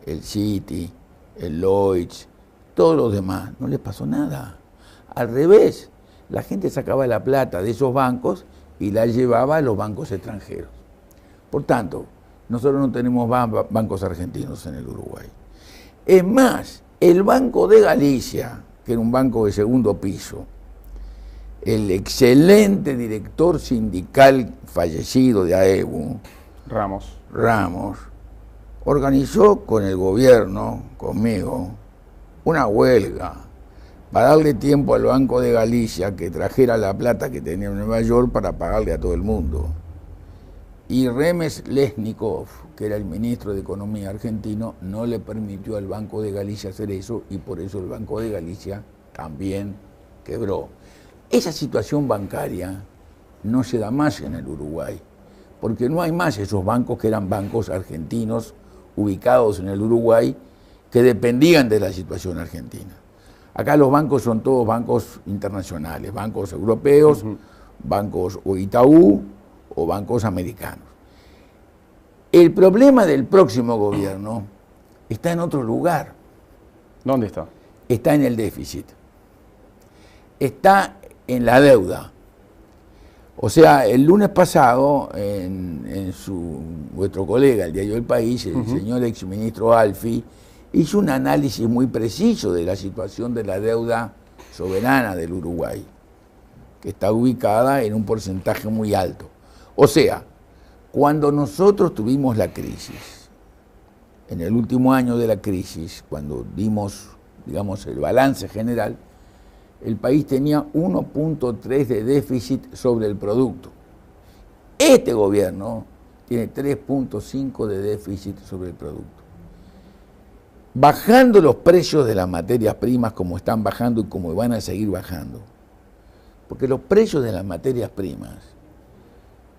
el Citi, el Lloyds, todos los demás, no les pasó nada. Al revés, la gente sacaba la plata de esos bancos y la llevaba a los bancos extranjeros. Por tanto, nosotros no tenemos bancos argentinos en el Uruguay. Es más, el Banco de Galicia, que era un banco de segundo piso, el excelente director sindical fallecido de AEBU, Ramos, organizó con el gobierno, conmigo, una huelga para darle tiempo al Banco de Galicia que trajera la plata que tenía en Nueva York para pagarle a todo el mundo. Y Remes Lesnikov, que era el ministro de Economía argentino, no le permitió al Banco de Galicia hacer eso, y por eso el Banco de Galicia también quebró. Esa situación bancaria no se da más en el Uruguay, porque no hay más esos bancos que eran bancos argentinos ubicados en el Uruguay que dependían de la situación argentina. Acá los bancos son todos bancos internacionales, bancos europeos, bancos o Itaú o bancos americanos. El problema del próximo gobierno está en otro lugar. ¿Dónde está? Está en el déficit. Está en la deuda. O sea, el lunes pasado, vuestro colega, el diario El País, el señor exministro Alfi, hizo un análisis muy preciso de la situación de la deuda soberana del Uruguay, que está ubicada en un porcentaje muy alto. O sea, cuando nosotros tuvimos la crisis, en el último año de la crisis, cuando dimos, digamos, el balance general, el país tenía 1.3 de déficit sobre el producto. Este gobierno tiene 3.5 de déficit sobre el producto. Bajando los precios de las materias primas como están bajando y como van a seguir bajando, porque los precios de las materias primas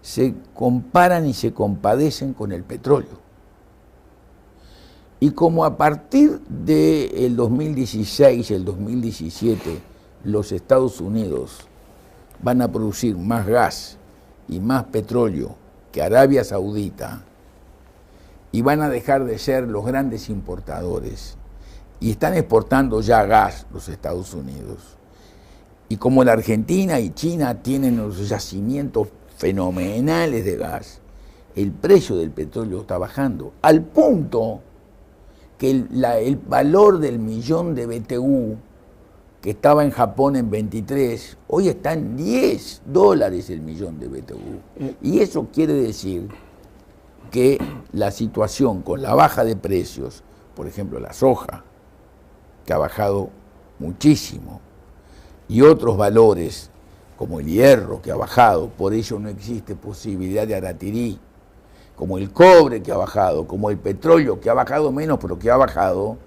se comparan y se compadecen con el petróleo. Y como a partir del 2016, el 2017, los Estados Unidos van a producir más gas y más petróleo que Arabia Saudita, y van a dejar de ser los grandes importadores, y están exportando ya gas los Estados Unidos. Y como la Argentina y China tienen los yacimientos fenomenales de gas, el precio del petróleo está bajando, al punto que el valor del millón de BTU, que estaba en Japón en 23, hoy está en $10 el millón de BTU. Y eso quiere decir que la situación con la baja de precios, por ejemplo la soja, que ha bajado muchísimo, y otros valores como el hierro, que ha bajado, por ello no existe posibilidad de aratirí, como el cobre, que ha bajado, como el petróleo, que ha bajado menos, pero que ha bajado,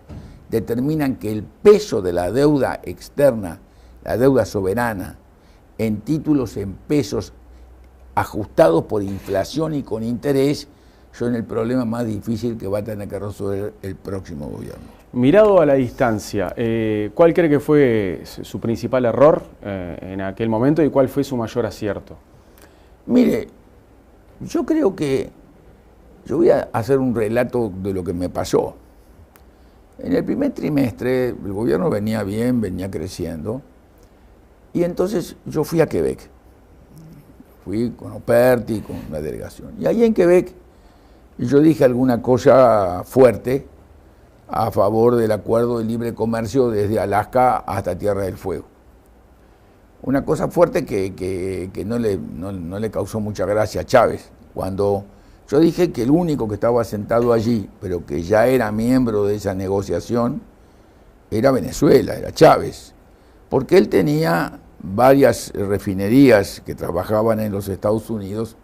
determinan que el peso de la deuda externa, la deuda soberana, en títulos en pesos ajustados por inflación y con interés, son el problema más difícil que va a tener que resolver el próximo gobierno. Mirado a la distancia, ¿cuál cree que fue su principal error en aquel momento y cuál fue su mayor acierto? Mire, yo creo que yo voy a hacer un relato de lo que me pasó. En el primer trimestre el gobierno venía bien, venía creciendo, y entonces yo fui a Quebec. Fui con Operti, con una delegación. Y ahí en Quebec yo dije alguna cosa fuerte a favor del acuerdo de libre comercio desde Alaska hasta Tierra del Fuego. Una cosa fuerte que no le causó mucha gracia a Chávez, cuando yo dije que el único que estaba sentado allí, pero que ya era miembro de esa negociación, era Venezuela, era Chávez, porque él tenía varias refinerías que trabajaban en los Estados Unidos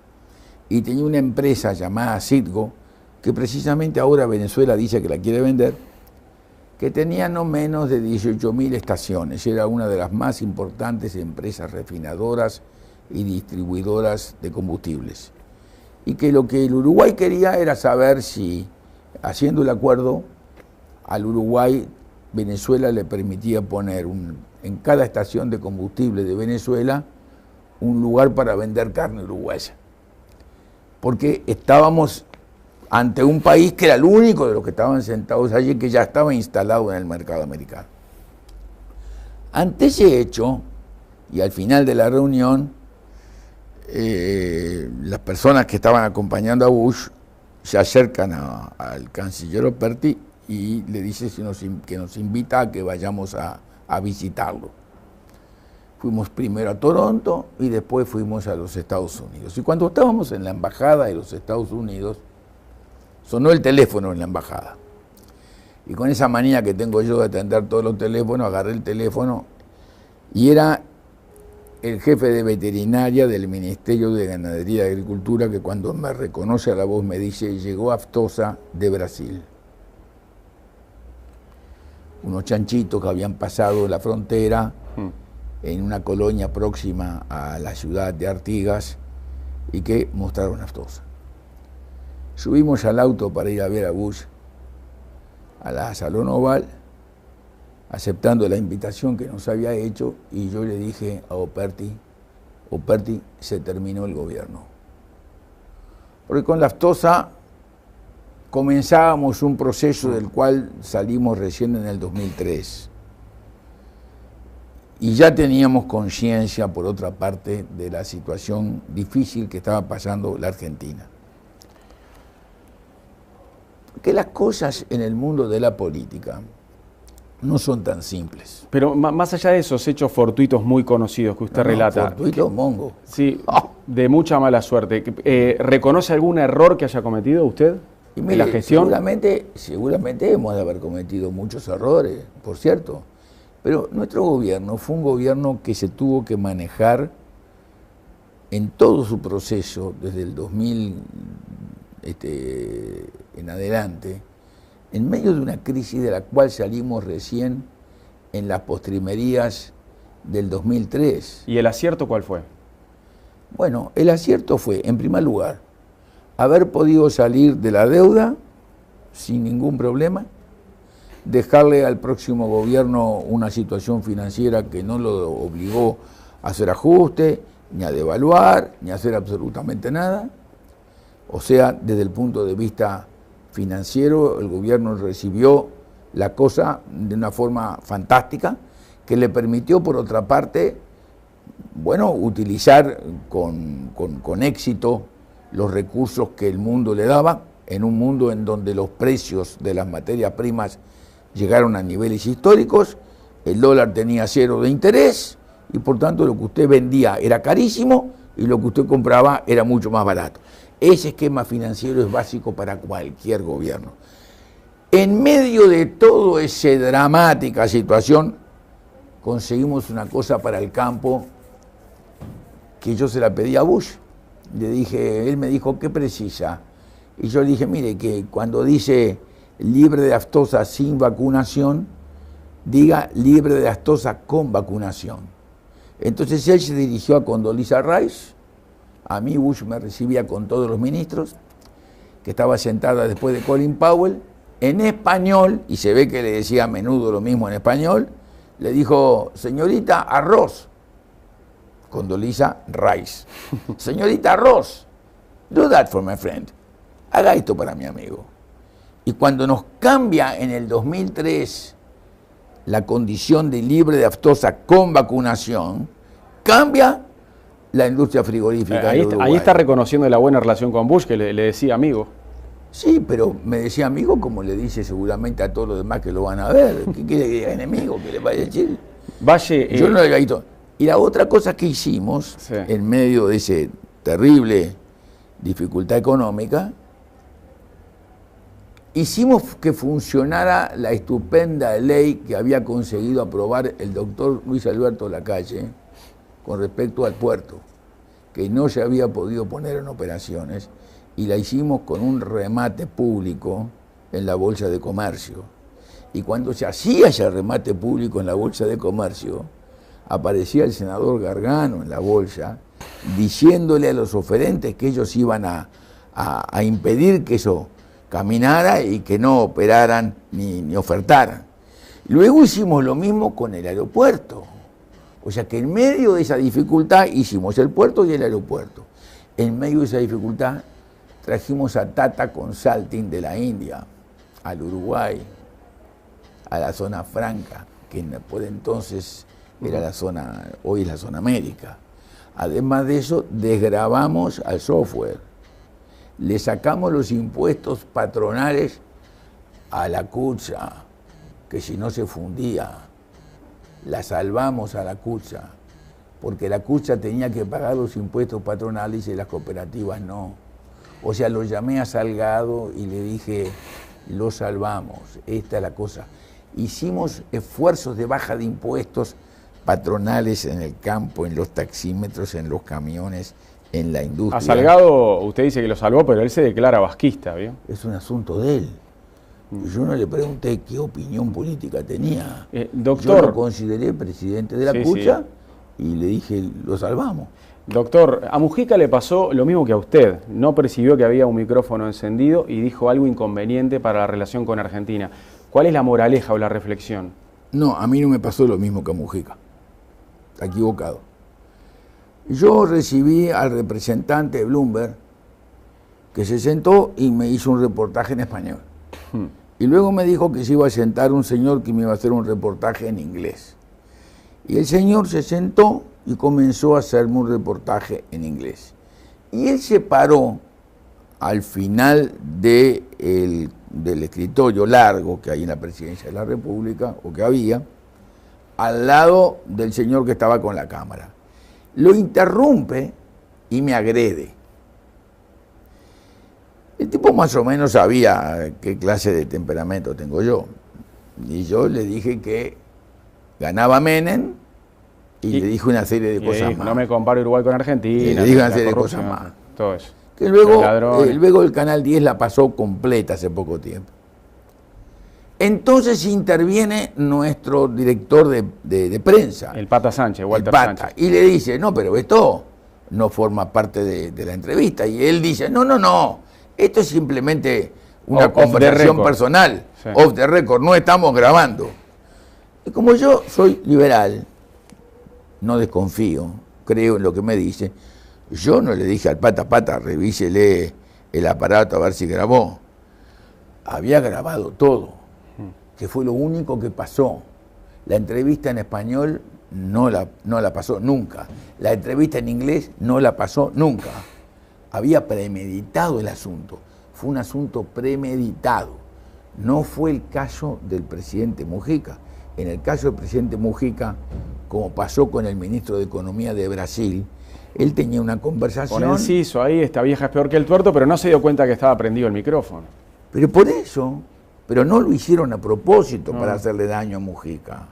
y tenía una empresa llamada Citgo, que precisamente ahora Venezuela dice que la quiere vender, que tenía no menos de 18.000 estaciones, era una de las más importantes empresas refinadoras y distribuidoras de combustibles. Y que lo que el Uruguay quería era saber si, haciendo el acuerdo, al Uruguay Venezuela le permitía poner en cada estación de combustible de Venezuela un lugar para vender carne uruguaya. Porque estábamos ante un país que era el único de los que estaban sentados allí que ya estaba instalado en el mercado americano. Ante ese hecho, y al final de la reunión, las personas que estaban acompañando a Bush se acercan al canciller Operti y le dice que nos invita a que vayamos a visitarlo. Fuimos primero a Toronto y después fuimos a los Estados Unidos. Y cuando estábamos en la embajada de los Estados Unidos, sonó el teléfono en la embajada. Y con esa manía que tengo yo de atender todos los teléfonos, agarré el teléfono y era el jefe de veterinaria del Ministerio de Ganadería y Agricultura, que cuando me reconoce a la voz me dice: llegó aftosa de Brasil. Unos chanchitos que habían pasado la frontera en una colonia próxima a la ciudad de Artigas y que mostraron aftosa. Subimos al auto para ir a ver a Bush a la Salón Oval, aceptando la invitación que nos había hecho, y yo le dije a Operti: se terminó el gobierno. Porque con la aftosa comenzábamos un proceso del cual salimos recién en el 2003. Y ya teníamos conciencia, por otra parte, de la situación difícil que estaba pasando la Argentina. Que las cosas en el mundo de la política no son tan simples. Pero más allá de esos hechos fortuitos muy conocidos que usted relata. Fortuitos, mongo. Sí, de mucha mala suerte. ¿Reconoce algún error que haya cometido usted en la gestión? Seguramente hemos de haber cometido muchos errores, por cierto. Pero nuestro gobierno fue un gobierno que se tuvo que manejar en todo su proceso, desde el 2000 en adelante, en medio de una crisis de la cual salimos recién en las postrimerías del 2003. ¿Y el acierto cuál fue? Bueno, el acierto fue, en primer lugar, haber podido salir de la deuda sin ningún problema, dejarle al próximo gobierno una situación financiera que no lo obligó a hacer ajuste, ni a devaluar, ni a hacer absolutamente nada. O sea, desde el punto de vista financiero, el gobierno recibió la cosa de una forma fantástica, que le permitió, por otra parte, bueno, utilizar con éxito los recursos que el mundo le daba, en un mundo en donde los precios de las materias primas llegaron a niveles históricos, el dólar tenía 0 de interés y por tanto lo que usted vendía era carísimo y lo que usted compraba era mucho más barato. Ese esquema financiero es básico para cualquier gobierno. En medio de toda esa dramática situación, conseguimos una cosa para el campo que yo se la pedí a Bush. Le dije, él me dijo, ¿qué precisa? Y yo le dije, mire, que cuando dice libre de aftosa sin vacunación, diga libre de aftosa con vacunación. Entonces él se dirigió a Condoleezza Rice, a mí Bush me recibía con todos los ministros, que estaba sentada después de Colin Powell, en español, y se ve que le decía a menudo lo mismo en español, le dijo, señorita Arroz, Condoleezza Rice, señorita Arroz, do that for my friend, haga esto para mi amigo. Y cuando nos cambia en el 2003 la condición de libre de aftosa con vacunación, cambia la industria frigorífica. Ahí está reconociendo la buena relación con Bush, que le decía amigo. Sí, pero me decía amigo como le dice seguramente a todos los demás que lo van a ver. ¿Qué quiere que diga enemigo? ¿Qué le vaya a decir? Valle, yo no le digo. Y la otra cosa que hicimos, sí, en medio de ese terrible dificultad económica, hicimos que funcionara la estupenda ley que había conseguido aprobar el doctor Luis Alberto Lacalle con respecto al puerto, que no se había podido poner en operaciones, y la hicimos con un remate público en la Bolsa de Comercio. Y cuando se hacía ese remate público en la Bolsa de Comercio, aparecía el senador Gargano en la bolsa, diciéndole a los oferentes que ellos iban a impedir que eso caminara y que no operaran ni ofertaran. Luego hicimos lo mismo con el aeropuerto. O sea que en medio de esa dificultad hicimos el puerto y el aeropuerto. En medio de esa dificultad trajimos a Tata Consulting de la India, al Uruguay, a la zona franca, que por entonces era la zona, hoy es la zona América. Además de eso, desgravamos al software. Le sacamos los impuestos patronales a la CUTSA, que si no se fundía, la salvamos a la CUTSA, porque la CUTSA tenía que pagar los impuestos patronales y las cooperativas no. O sea, lo llamé a Salgado y le dije, lo salvamos, esta es la cosa. Hicimos esfuerzos de baja de impuestos patronales en el campo, en los taxímetros, en los camiones, en la industria. A Salgado usted dice que lo salvó, pero él se declara vasquista, ¿vio? Es un asunto de él. Yo no le pregunté qué opinión política tenía. Doctor, yo lo consideré presidente de la CUTSA y le dije, lo salvamos. Doctor, a Mujica le pasó lo mismo que a usted. No percibió que había un micrófono encendido y dijo algo inconveniente para la relación con Argentina. ¿Cuál es la moraleja o la reflexión? No, a mí no me pasó lo mismo que a Mujica. Está equivocado. Yo recibí al representante de Bloomberg que se sentó y me hizo un reportaje en español. Y luego me dijo que se iba a sentar un señor que me iba a hacer un reportaje en inglés. Y el señor se sentó y comenzó a hacerme un reportaje en inglés. Y él se paró al final del escritorio largo que hay en la Presidencia de la República, o que había, al lado del señor que estaba con la cámara. Lo interrumpe y me agrede. El tipo más o menos sabía qué clase de temperamento tengo yo. Y yo le dije que ganaba Menem y le dije una serie de cosas más. No me comparo Uruguay con Argentina. Y le dije una serie de cosas más. Todo eso. Que luego el Canal 10 la pasó completa hace poco tiempo. Entonces interviene nuestro director de prensa. El Pata Sánchez, Walter Sánchez. Y le dice, no, pero esto no forma parte de la entrevista. Y él dice, no, esto es simplemente una conversación personal, sí, off the record, no estamos grabando. Y como yo soy liberal, no desconfío, creo en lo que me dice, yo no le dije al pata, revísele el aparato a ver si grabó. Había grabado todo, que fue lo único que pasó. La entrevista en español no la pasó nunca. La entrevista en inglés no la pasó nunca. Había premeditado el asunto. Fue un asunto premeditado. No fue el caso del presidente Mujica. En el caso del presidente Mujica, como pasó con el ministro de Economía de Brasil, él tenía una conversación... Con inciso ahí, esta vieja es peor que el tuerto, pero no se dio cuenta que estaba prendido el micrófono. Pero por eso, pero no lo hicieron a propósito para hacerle daño a Mujica.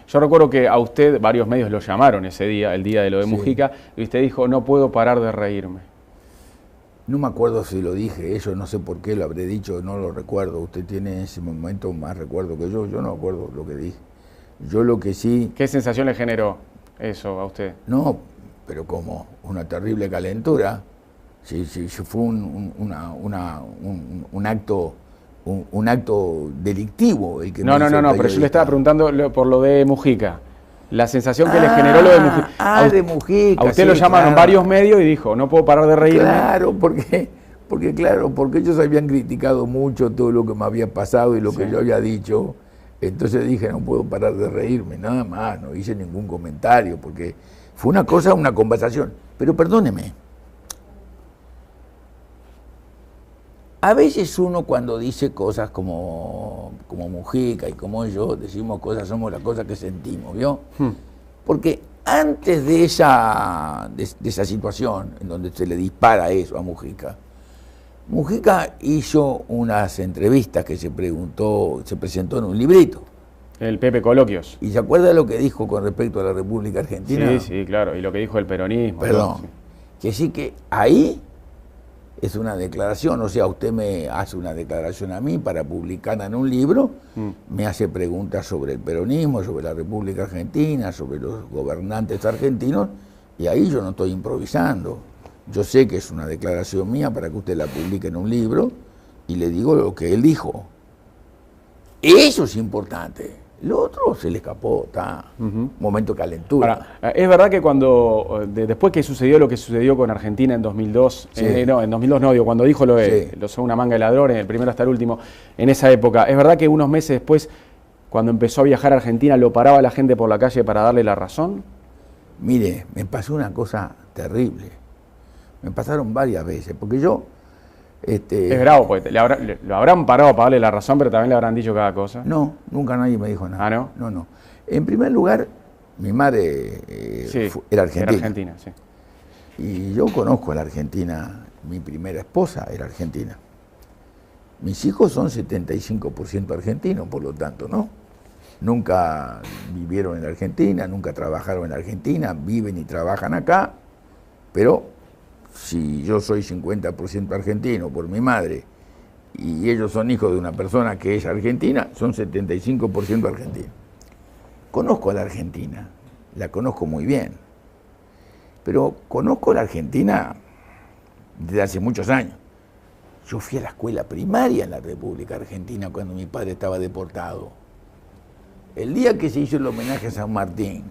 Yo recuerdo que a usted varios medios lo llamaron ese día, el día de lo de Mujica, y usted dijo, no puedo parar de reírme. No me acuerdo si lo dije, eso no sé por qué lo habré dicho, no lo recuerdo. Usted tiene en ese momento más recuerdo que yo no me acuerdo lo que dije. Yo lo que sí... ¿Qué sensación le generó eso a usted? No, pero como una terrible calentura. Sí, fue un acto delictivo el que No, pero yo le estaba preguntando por lo de Mujica. La sensación que le generó lo de Mujica. De Mujica. A usted lo llamaron varios medios y dijo, no puedo parar de reírme. Claro, porque ellos habían criticado mucho todo lo que me había pasado y lo que yo había dicho. Entonces dije, no puedo parar de reírme, nada más, no hice ningún comentario, porque fue una conversación. Pero perdóneme, a veces uno cuando dice cosas como Mujica y como yo, decimos cosas, somos las cosas que sentimos, ¿vio? Porque antes de esa situación en donde se le dispara eso a Mujica, Mujica hizo unas entrevistas que se presentó en un librito. El Pepe Coloquios. ¿Y se acuerda lo que dijo con respecto a la República Argentina? Sí, claro, y lo que dijo el peronismo. Perdón, que sí que ahí es una declaración, o sea, usted me hace una declaración a mí para publicarla en un libro, me hace preguntas sobre el peronismo, sobre la República Argentina, sobre los gobernantes argentinos, y ahí yo no estoy improvisando. Yo sé que es una declaración mía para que usted la publique en un libro, y le digo lo que él dijo. Eso es importante. Lo otro se le escapó, está. Momento de calentura. Ahora, es verdad que después que sucedió lo que sucedió con Argentina en 2002, en 2002 no, digo, cuando dijo lo son una manga de ladrones, el primero hasta el último, en esa época, es verdad que unos meses después, cuando empezó a viajar a Argentina, lo paraba la gente por la calle para darle la razón. Mire, me pasó una cosa terrible. Me pasaron varias veces, porque yo... Es bravo, porque lo habrán parado para darle la razón, pero también le habrán dicho cada cosa. No, nunca nadie me dijo nada. ¿Ah, no? No. En primer lugar, mi madre era argentina. Era argentina, sí. Y yo conozco a la Argentina, mi primera esposa era argentina. Mis hijos son 75% argentinos, por lo tanto, ¿no? Nunca vivieron en la Argentina, nunca trabajaron en la Argentina, viven y trabajan acá, pero... Si yo soy 50% argentino por mi madre y ellos son hijos de una persona que es argentina, son 75% argentinos. Conozco a la Argentina, la conozco muy bien, pero conozco la Argentina desde hace muchos años. Yo fui a la escuela primaria en la República Argentina cuando mi padre estaba deportado. El día que se hizo el homenaje a San Martín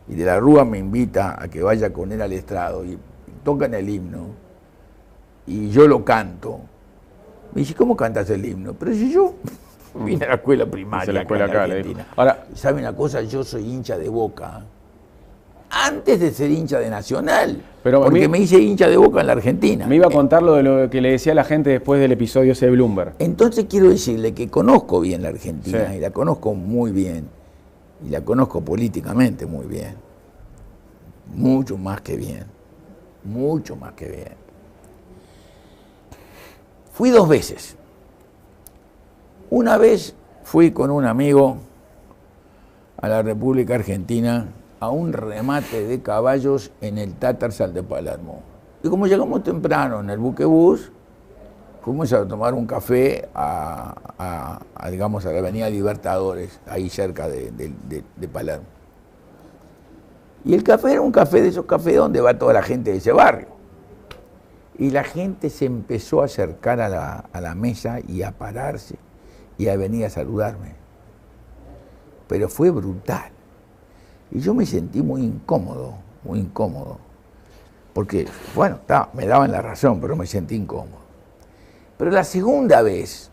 y de la Rúa me invita a que vaya con él al estrado y tocan el himno y yo lo canto. Me dice, ¿cómo cantas el himno? Pero si yo vine a la escuela primaria la escuela acá, Argentina. Ahora, ¿sabe una cosa? Yo soy hincha de Boca antes de ser hincha de Nacional, porque me hice hincha de Boca en la Argentina. Me iba a contar lo de lo que le decía la gente después del episodio ese de Bloomberg. Entonces quiero decirle que conozco bien la Argentina, y la conozco muy bien, y la conozco políticamente muy bien, mucho más que bien. Mucho más que bien. Fui 2 veces. Una vez fui con un amigo a la República Argentina a un remate de caballos en el Tatarsal de Palermo. Y como llegamos temprano en el buquebús, fuimos a tomar un café digamos, a la Avenida Libertadores, ahí cerca de Palermo. Y el café era un café de esos cafés donde va toda la gente de ese barrio. Y la gente se empezó a acercar a la mesa y a pararse y a venir a saludarme. Pero fue brutal. Y yo me sentí muy incómodo, muy incómodo. Porque, bueno, me daban la razón, pero me sentí incómodo. Pero la segunda vez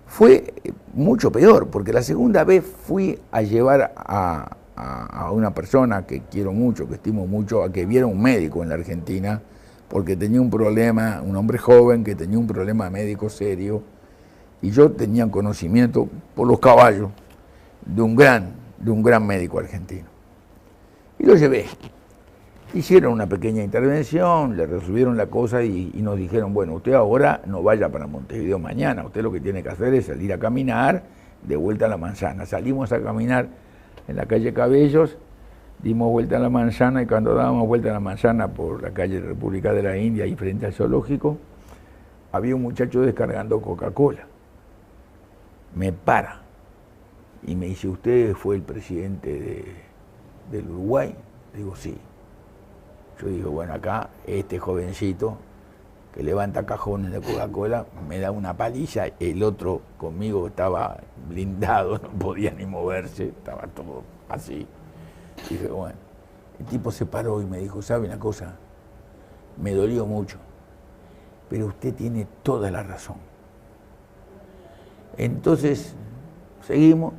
fue mucho peor, porque la segunda vez fui a llevar a una persona que quiero mucho, que estimo mucho, a que viera un médico en la Argentina, porque tenía un problema, un hombre joven que tenía un problema médico serio, y yo tenía conocimiento por los caballos de un gran médico argentino. Y lo llevé. Hicieron una pequeña intervención, le resolvieron la cosa y nos dijeron, bueno, usted ahora no vaya para Montevideo mañana, usted lo que tiene que hacer es salir a caminar de vuelta a la manzana. Salimos a caminar en la calle Cabellos, dimos vuelta a la manzana y cuando dábamos vuelta a la manzana por la calle República de la India y frente al zoológico, había un muchacho descargando Coca-Cola. Me para y me dice, ¿usted fue el presidente del Uruguay? Digo, sí. Yo digo, bueno, acá este jovencito que levanta cajones de Coca-Cola me da una paliza, el otro conmigo estaba blindado, no podía ni moverse, estaba todo así. Dije, bueno, el tipo se paró y me dijo, ¿sabe una cosa? Me dolió mucho, pero usted tiene toda la razón. Entonces, seguimos,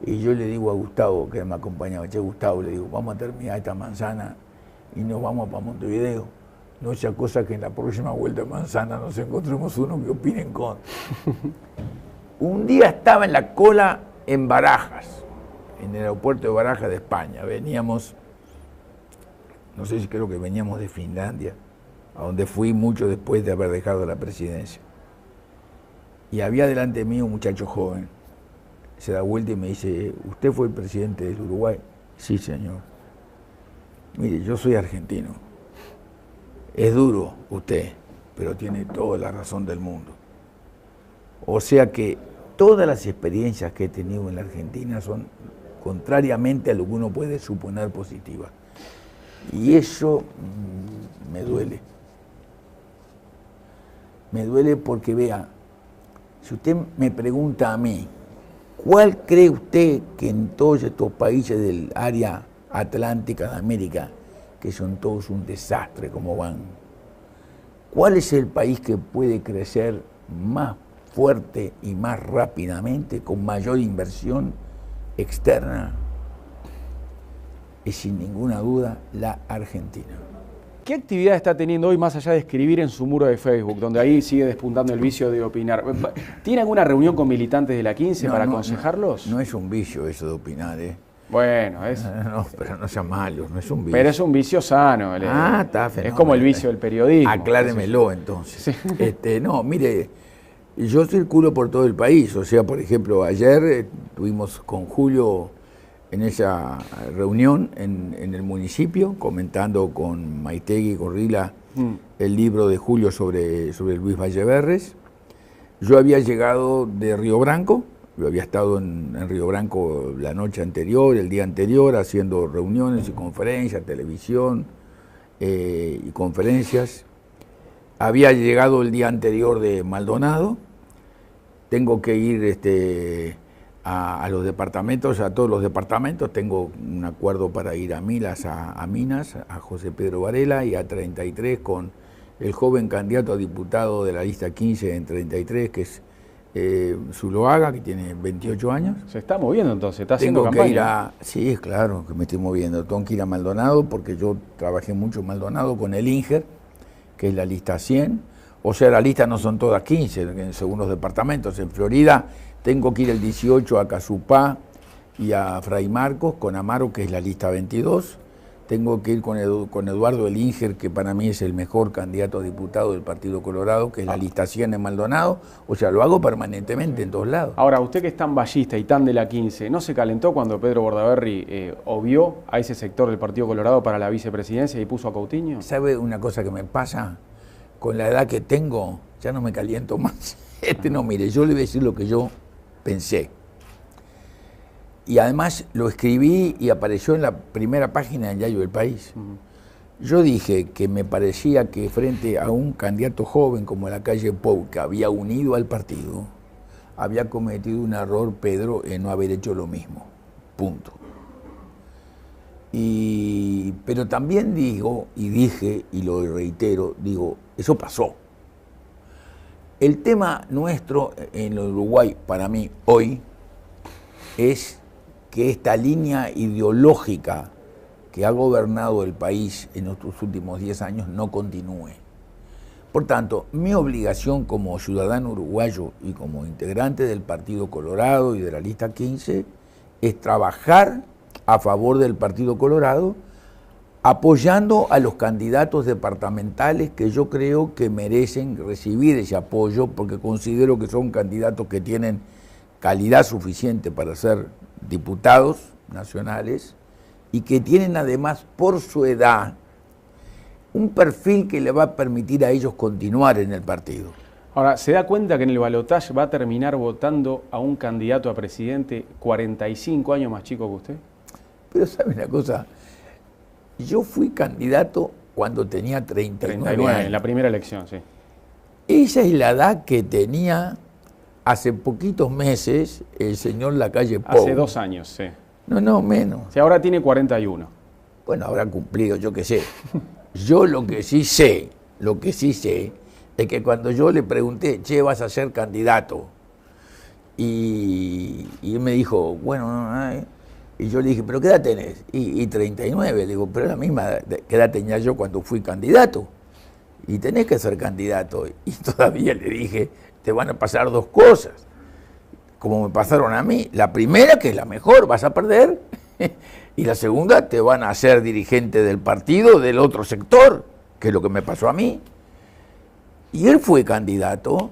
y yo le digo a Gustavo, que me acompañaba, che, Gustavo, le digo, vamos a terminar esta manzana y nos vamos para Montevideo. No sea cosa que en la próxima vuelta a manzana nos encontremos uno que opine en contra. Un día estaba en la cola en Barajas, en el aeropuerto de Barajas de España. Veníamos, no sé si creo que veníamos de Finlandia, a donde fui mucho después de haber dejado la presidencia. Y había delante de mí un muchacho joven. Se da vuelta y me dice, ¿usted fue el presidente del Uruguay? Sí, señor. Mire, yo soy argentino. Es duro usted, pero tiene toda la razón del mundo. O sea que todas las experiencias que he tenido en la Argentina son contrariamente a lo que uno puede suponer positivas. Y eso me duele. Me duele porque, vea, si usted me pregunta a mí, ¿cuál cree usted que en todos estos países del área atlántica de América, que son todos un desastre como van, cuál es el país que puede crecer más fuerte y más rápidamente, con mayor inversión externa? Es sin ninguna duda la Argentina. ¿Qué actividad está teniendo hoy más allá de escribir en su muro de Facebook, donde ahí sigue despuntando el vicio de opinar? ¿Tiene alguna reunión con militantes de la 15 para aconsejarlos? No es un vicio eso de opinar, ¿eh? Bueno, es... No, pero no sea malo, no es un vicio. Pero es un vicio sano. Está fenómeno. Es como el vicio del periodismo. Acláremelo entonces. Sí. No, mire, yo circulo por todo el país. O sea, por ejemplo, ayer estuvimos con Julio en esa reunión en el municipio, comentando con Maytegui y Gorrila el libro de Julio sobre Luis Valleverres. Yo había llegado de Río Branco. Yo había estado en Río Branco la noche anterior, el día anterior, haciendo reuniones y conferencias, televisión y conferencias. Había llegado el día anterior de Maldonado. Tengo que ir a los departamentos, a todos los departamentos. Tengo un acuerdo para ir a Minas, a José Pedro Varela y a 33 con el joven candidato a diputado de la lista 15 en 33, que es Zuloaga, que tiene 28 años. Se está moviendo entonces, está haciendo Tengo campaña. Que ir a, sí, es claro que me estoy moviendo. Tengo que ir a Maldonado porque yo trabajé mucho en Maldonado con el INGER, que es la lista 100. O sea, las listas no son todas 15, según los departamentos. En Florida tengo que ir el 18 a Casupá y a Fray Marcos, con Amaro, que es la lista 22. Tengo que ir con Eduardo Elinger, que para mí es el mejor candidato a diputado del Partido Colorado, que es la lista 100 en Maldonado. O sea, lo hago permanentemente en todos lados. Ahora, usted que es tan ballista y tan de la 15, ¿no se calentó cuando Pedro Bordaberry obvió a ese sector del Partido Colorado para la vicepresidencia y puso a Coutinho? ¿Sabe una cosa que me pasa? Con la edad que tengo, ya no me caliento más. No, mire, yo le voy a decir lo que yo pensé. Y además lo escribí y apareció en la primera página del diario del País. Yo dije que me parecía que frente a un candidato joven como Lacalle Pou, que había unido al partido, había cometido un error Pedro en no haber hecho lo mismo. Punto. Pero también digo, y dije, y lo reitero, digo, eso pasó. El tema nuestro en el Uruguay, para mí, hoy, es que esta línea ideológica que ha gobernado el país en estos últimos 10 años no continúe. Por tanto, mi obligación como ciudadano uruguayo y como integrante del Partido Colorado y de la lista 15 es trabajar a favor del Partido Colorado, apoyando a los candidatos departamentales que yo creo que merecen recibir ese apoyo, porque considero que son candidatos que tienen calidad suficiente para ser diputados nacionales y que tienen además por su edad un perfil que le va a permitir a ellos continuar en el partido. Ahora, ¿se da cuenta que en el balotaje va a terminar votando a un candidato a presidente 45 años más chico que usted? Pero ¿sabe una cosa? Yo fui candidato cuando tenía 39 años. En la primera elección, sí. Esa es la edad que tenía hace poquitos meses el señor Lacalle Pou. Hace 2 años, sí. No, menos. Sí, ahora tiene 41. Bueno, habrá cumplido, yo qué sé. Yo lo que sí sé es que cuando yo le pregunté, che, vas a ser candidato, y él me dijo, bueno, y yo le dije, ¿pero qué edad tenés? Y 39, le digo, pero es la misma que edad tenía yo cuando fui candidato, y tenés que ser candidato. Y todavía le dije, te van a pasar 2 cosas, como me pasaron a mí. La primera, que es la mejor, vas a perder, y la segunda, te van a hacer dirigente del partido del otro sector, que es lo que me pasó a mí. Y él fue candidato,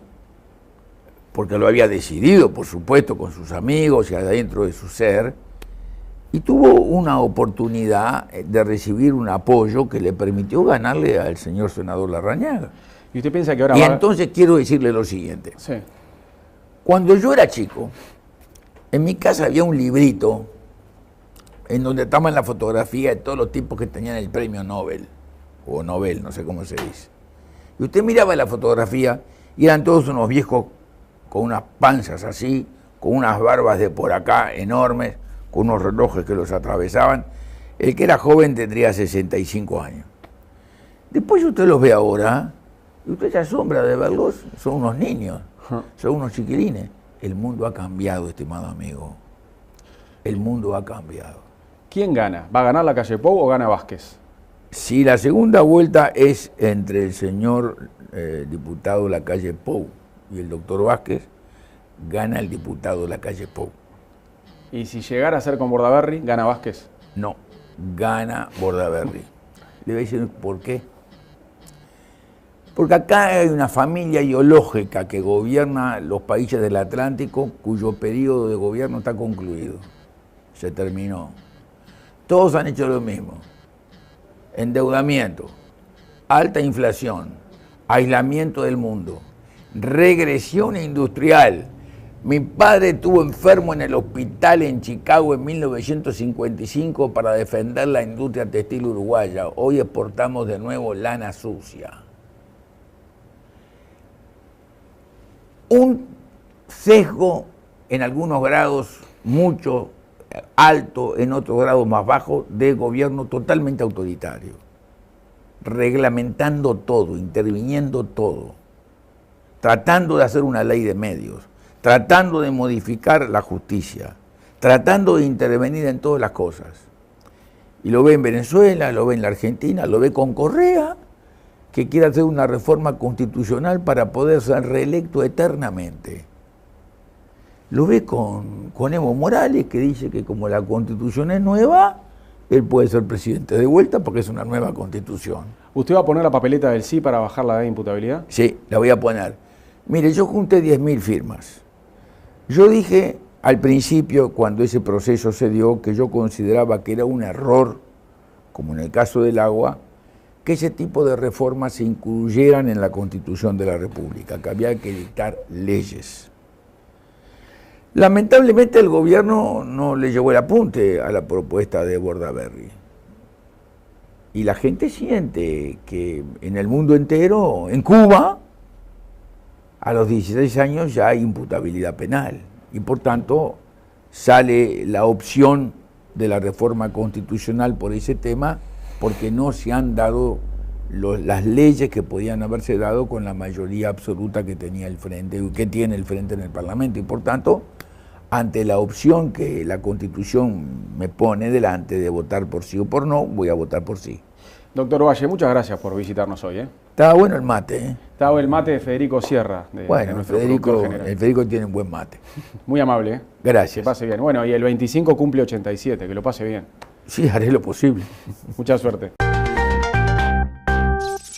porque lo había decidido, por supuesto, con sus amigos y adentro de su ser, y tuvo una oportunidad de recibir un apoyo que le permitió ganarle al señor senador Larrañaga. ¿Y usted piensa que ahora y va... entonces quiero decirle lo siguiente. Sí. Cuando yo era chico, en mi casa había un librito en donde estaban la fotografía de todos los tipos que tenían el premio Nobel, o Nobel, no sé cómo se dice. Y usted miraba la fotografía y eran todos unos viejos con unas panzas así, con unas barbas de por acá enormes, con unos relojes que los atravesaban. El que era joven tendría 65 años. Después usted los ve ahora, y usted se asombra de verlos, son unos niños, son unos chiquilines. El mundo ha cambiado, estimado amigo. El mundo ha cambiado. ¿Quién gana? ¿Va a ganar Lacalle Pou o gana Vázquez? Si la segunda vuelta es entre el señor diputado Lacalle Pou y el doctor Vázquez, gana el diputado Lacalle Pou. ¿Y si llegara a ser con Bordaberry, gana Vázquez? No, gana Bordaberry. Le voy a decir por qué. Porque acá hay una familia ideológica que gobierna los países del Atlántico, cuyo periodo de gobierno está concluido. Se terminó. Todos han hecho lo mismo. Endeudamiento, alta inflación, aislamiento del mundo, regresión industrial. Mi padre estuvo enfermo en el hospital en Chicago en 1955 para defender la industria textil uruguaya. Hoy exportamos de nuevo lana sucia. Un sesgo en algunos grados mucho alto, en otros grados más bajos, de gobierno totalmente autoritario, reglamentando todo, interviniendo todo, tratando de hacer una ley de medios, tratando de modificar la justicia, tratando de intervenir en todas las cosas. Y lo ve en Venezuela, lo ve en la Argentina, lo ve con Correa, que quiere hacer una reforma constitucional para poder ser reelecto eternamente. Lo ve con Evo Morales, que dice que como la Constitución es nueva, él puede ser presidente de vuelta porque es una nueva Constitución. ¿Usted va a poner la papeleta del sí para bajar la edad de imputabilidad? Sí, la voy a poner. Mire, yo junté 10.000 firmas. Yo dije al principio, cuando ese proceso se dio, que yo consideraba que era un error, como en el caso del agua, que ese tipo de reformas se incluyeran en la Constitución de la República, que había que dictar leyes. Lamentablemente el gobierno no le llevó el apunte a la propuesta de Bordaberry. Y la gente siente que en el mundo entero, en Cuba, a los 16 años ya hay imputabilidad penal. Y por tanto sale la opción de la reforma constitucional por ese tema, porque no se han dado las leyes que podían haberse dado con la mayoría absoluta que tenía el Frente, que tiene el Frente en el Parlamento. Y por tanto, ante la opción que la Constitución me pone delante de votar por sí o por no, voy a votar por sí. Doctor Valle, muchas gracias por visitarnos hoy. Estaba bueno el mate, ¿eh? Estaba el mate de Federico Sierra, bueno, de nuestro Federico, el Federico tiene un buen mate. Muy amable, ¿eh? Gracias. Que pase bien. Bueno, y el 25 cumple 87, que lo pase bien. Sí, haré lo posible. Mucha suerte.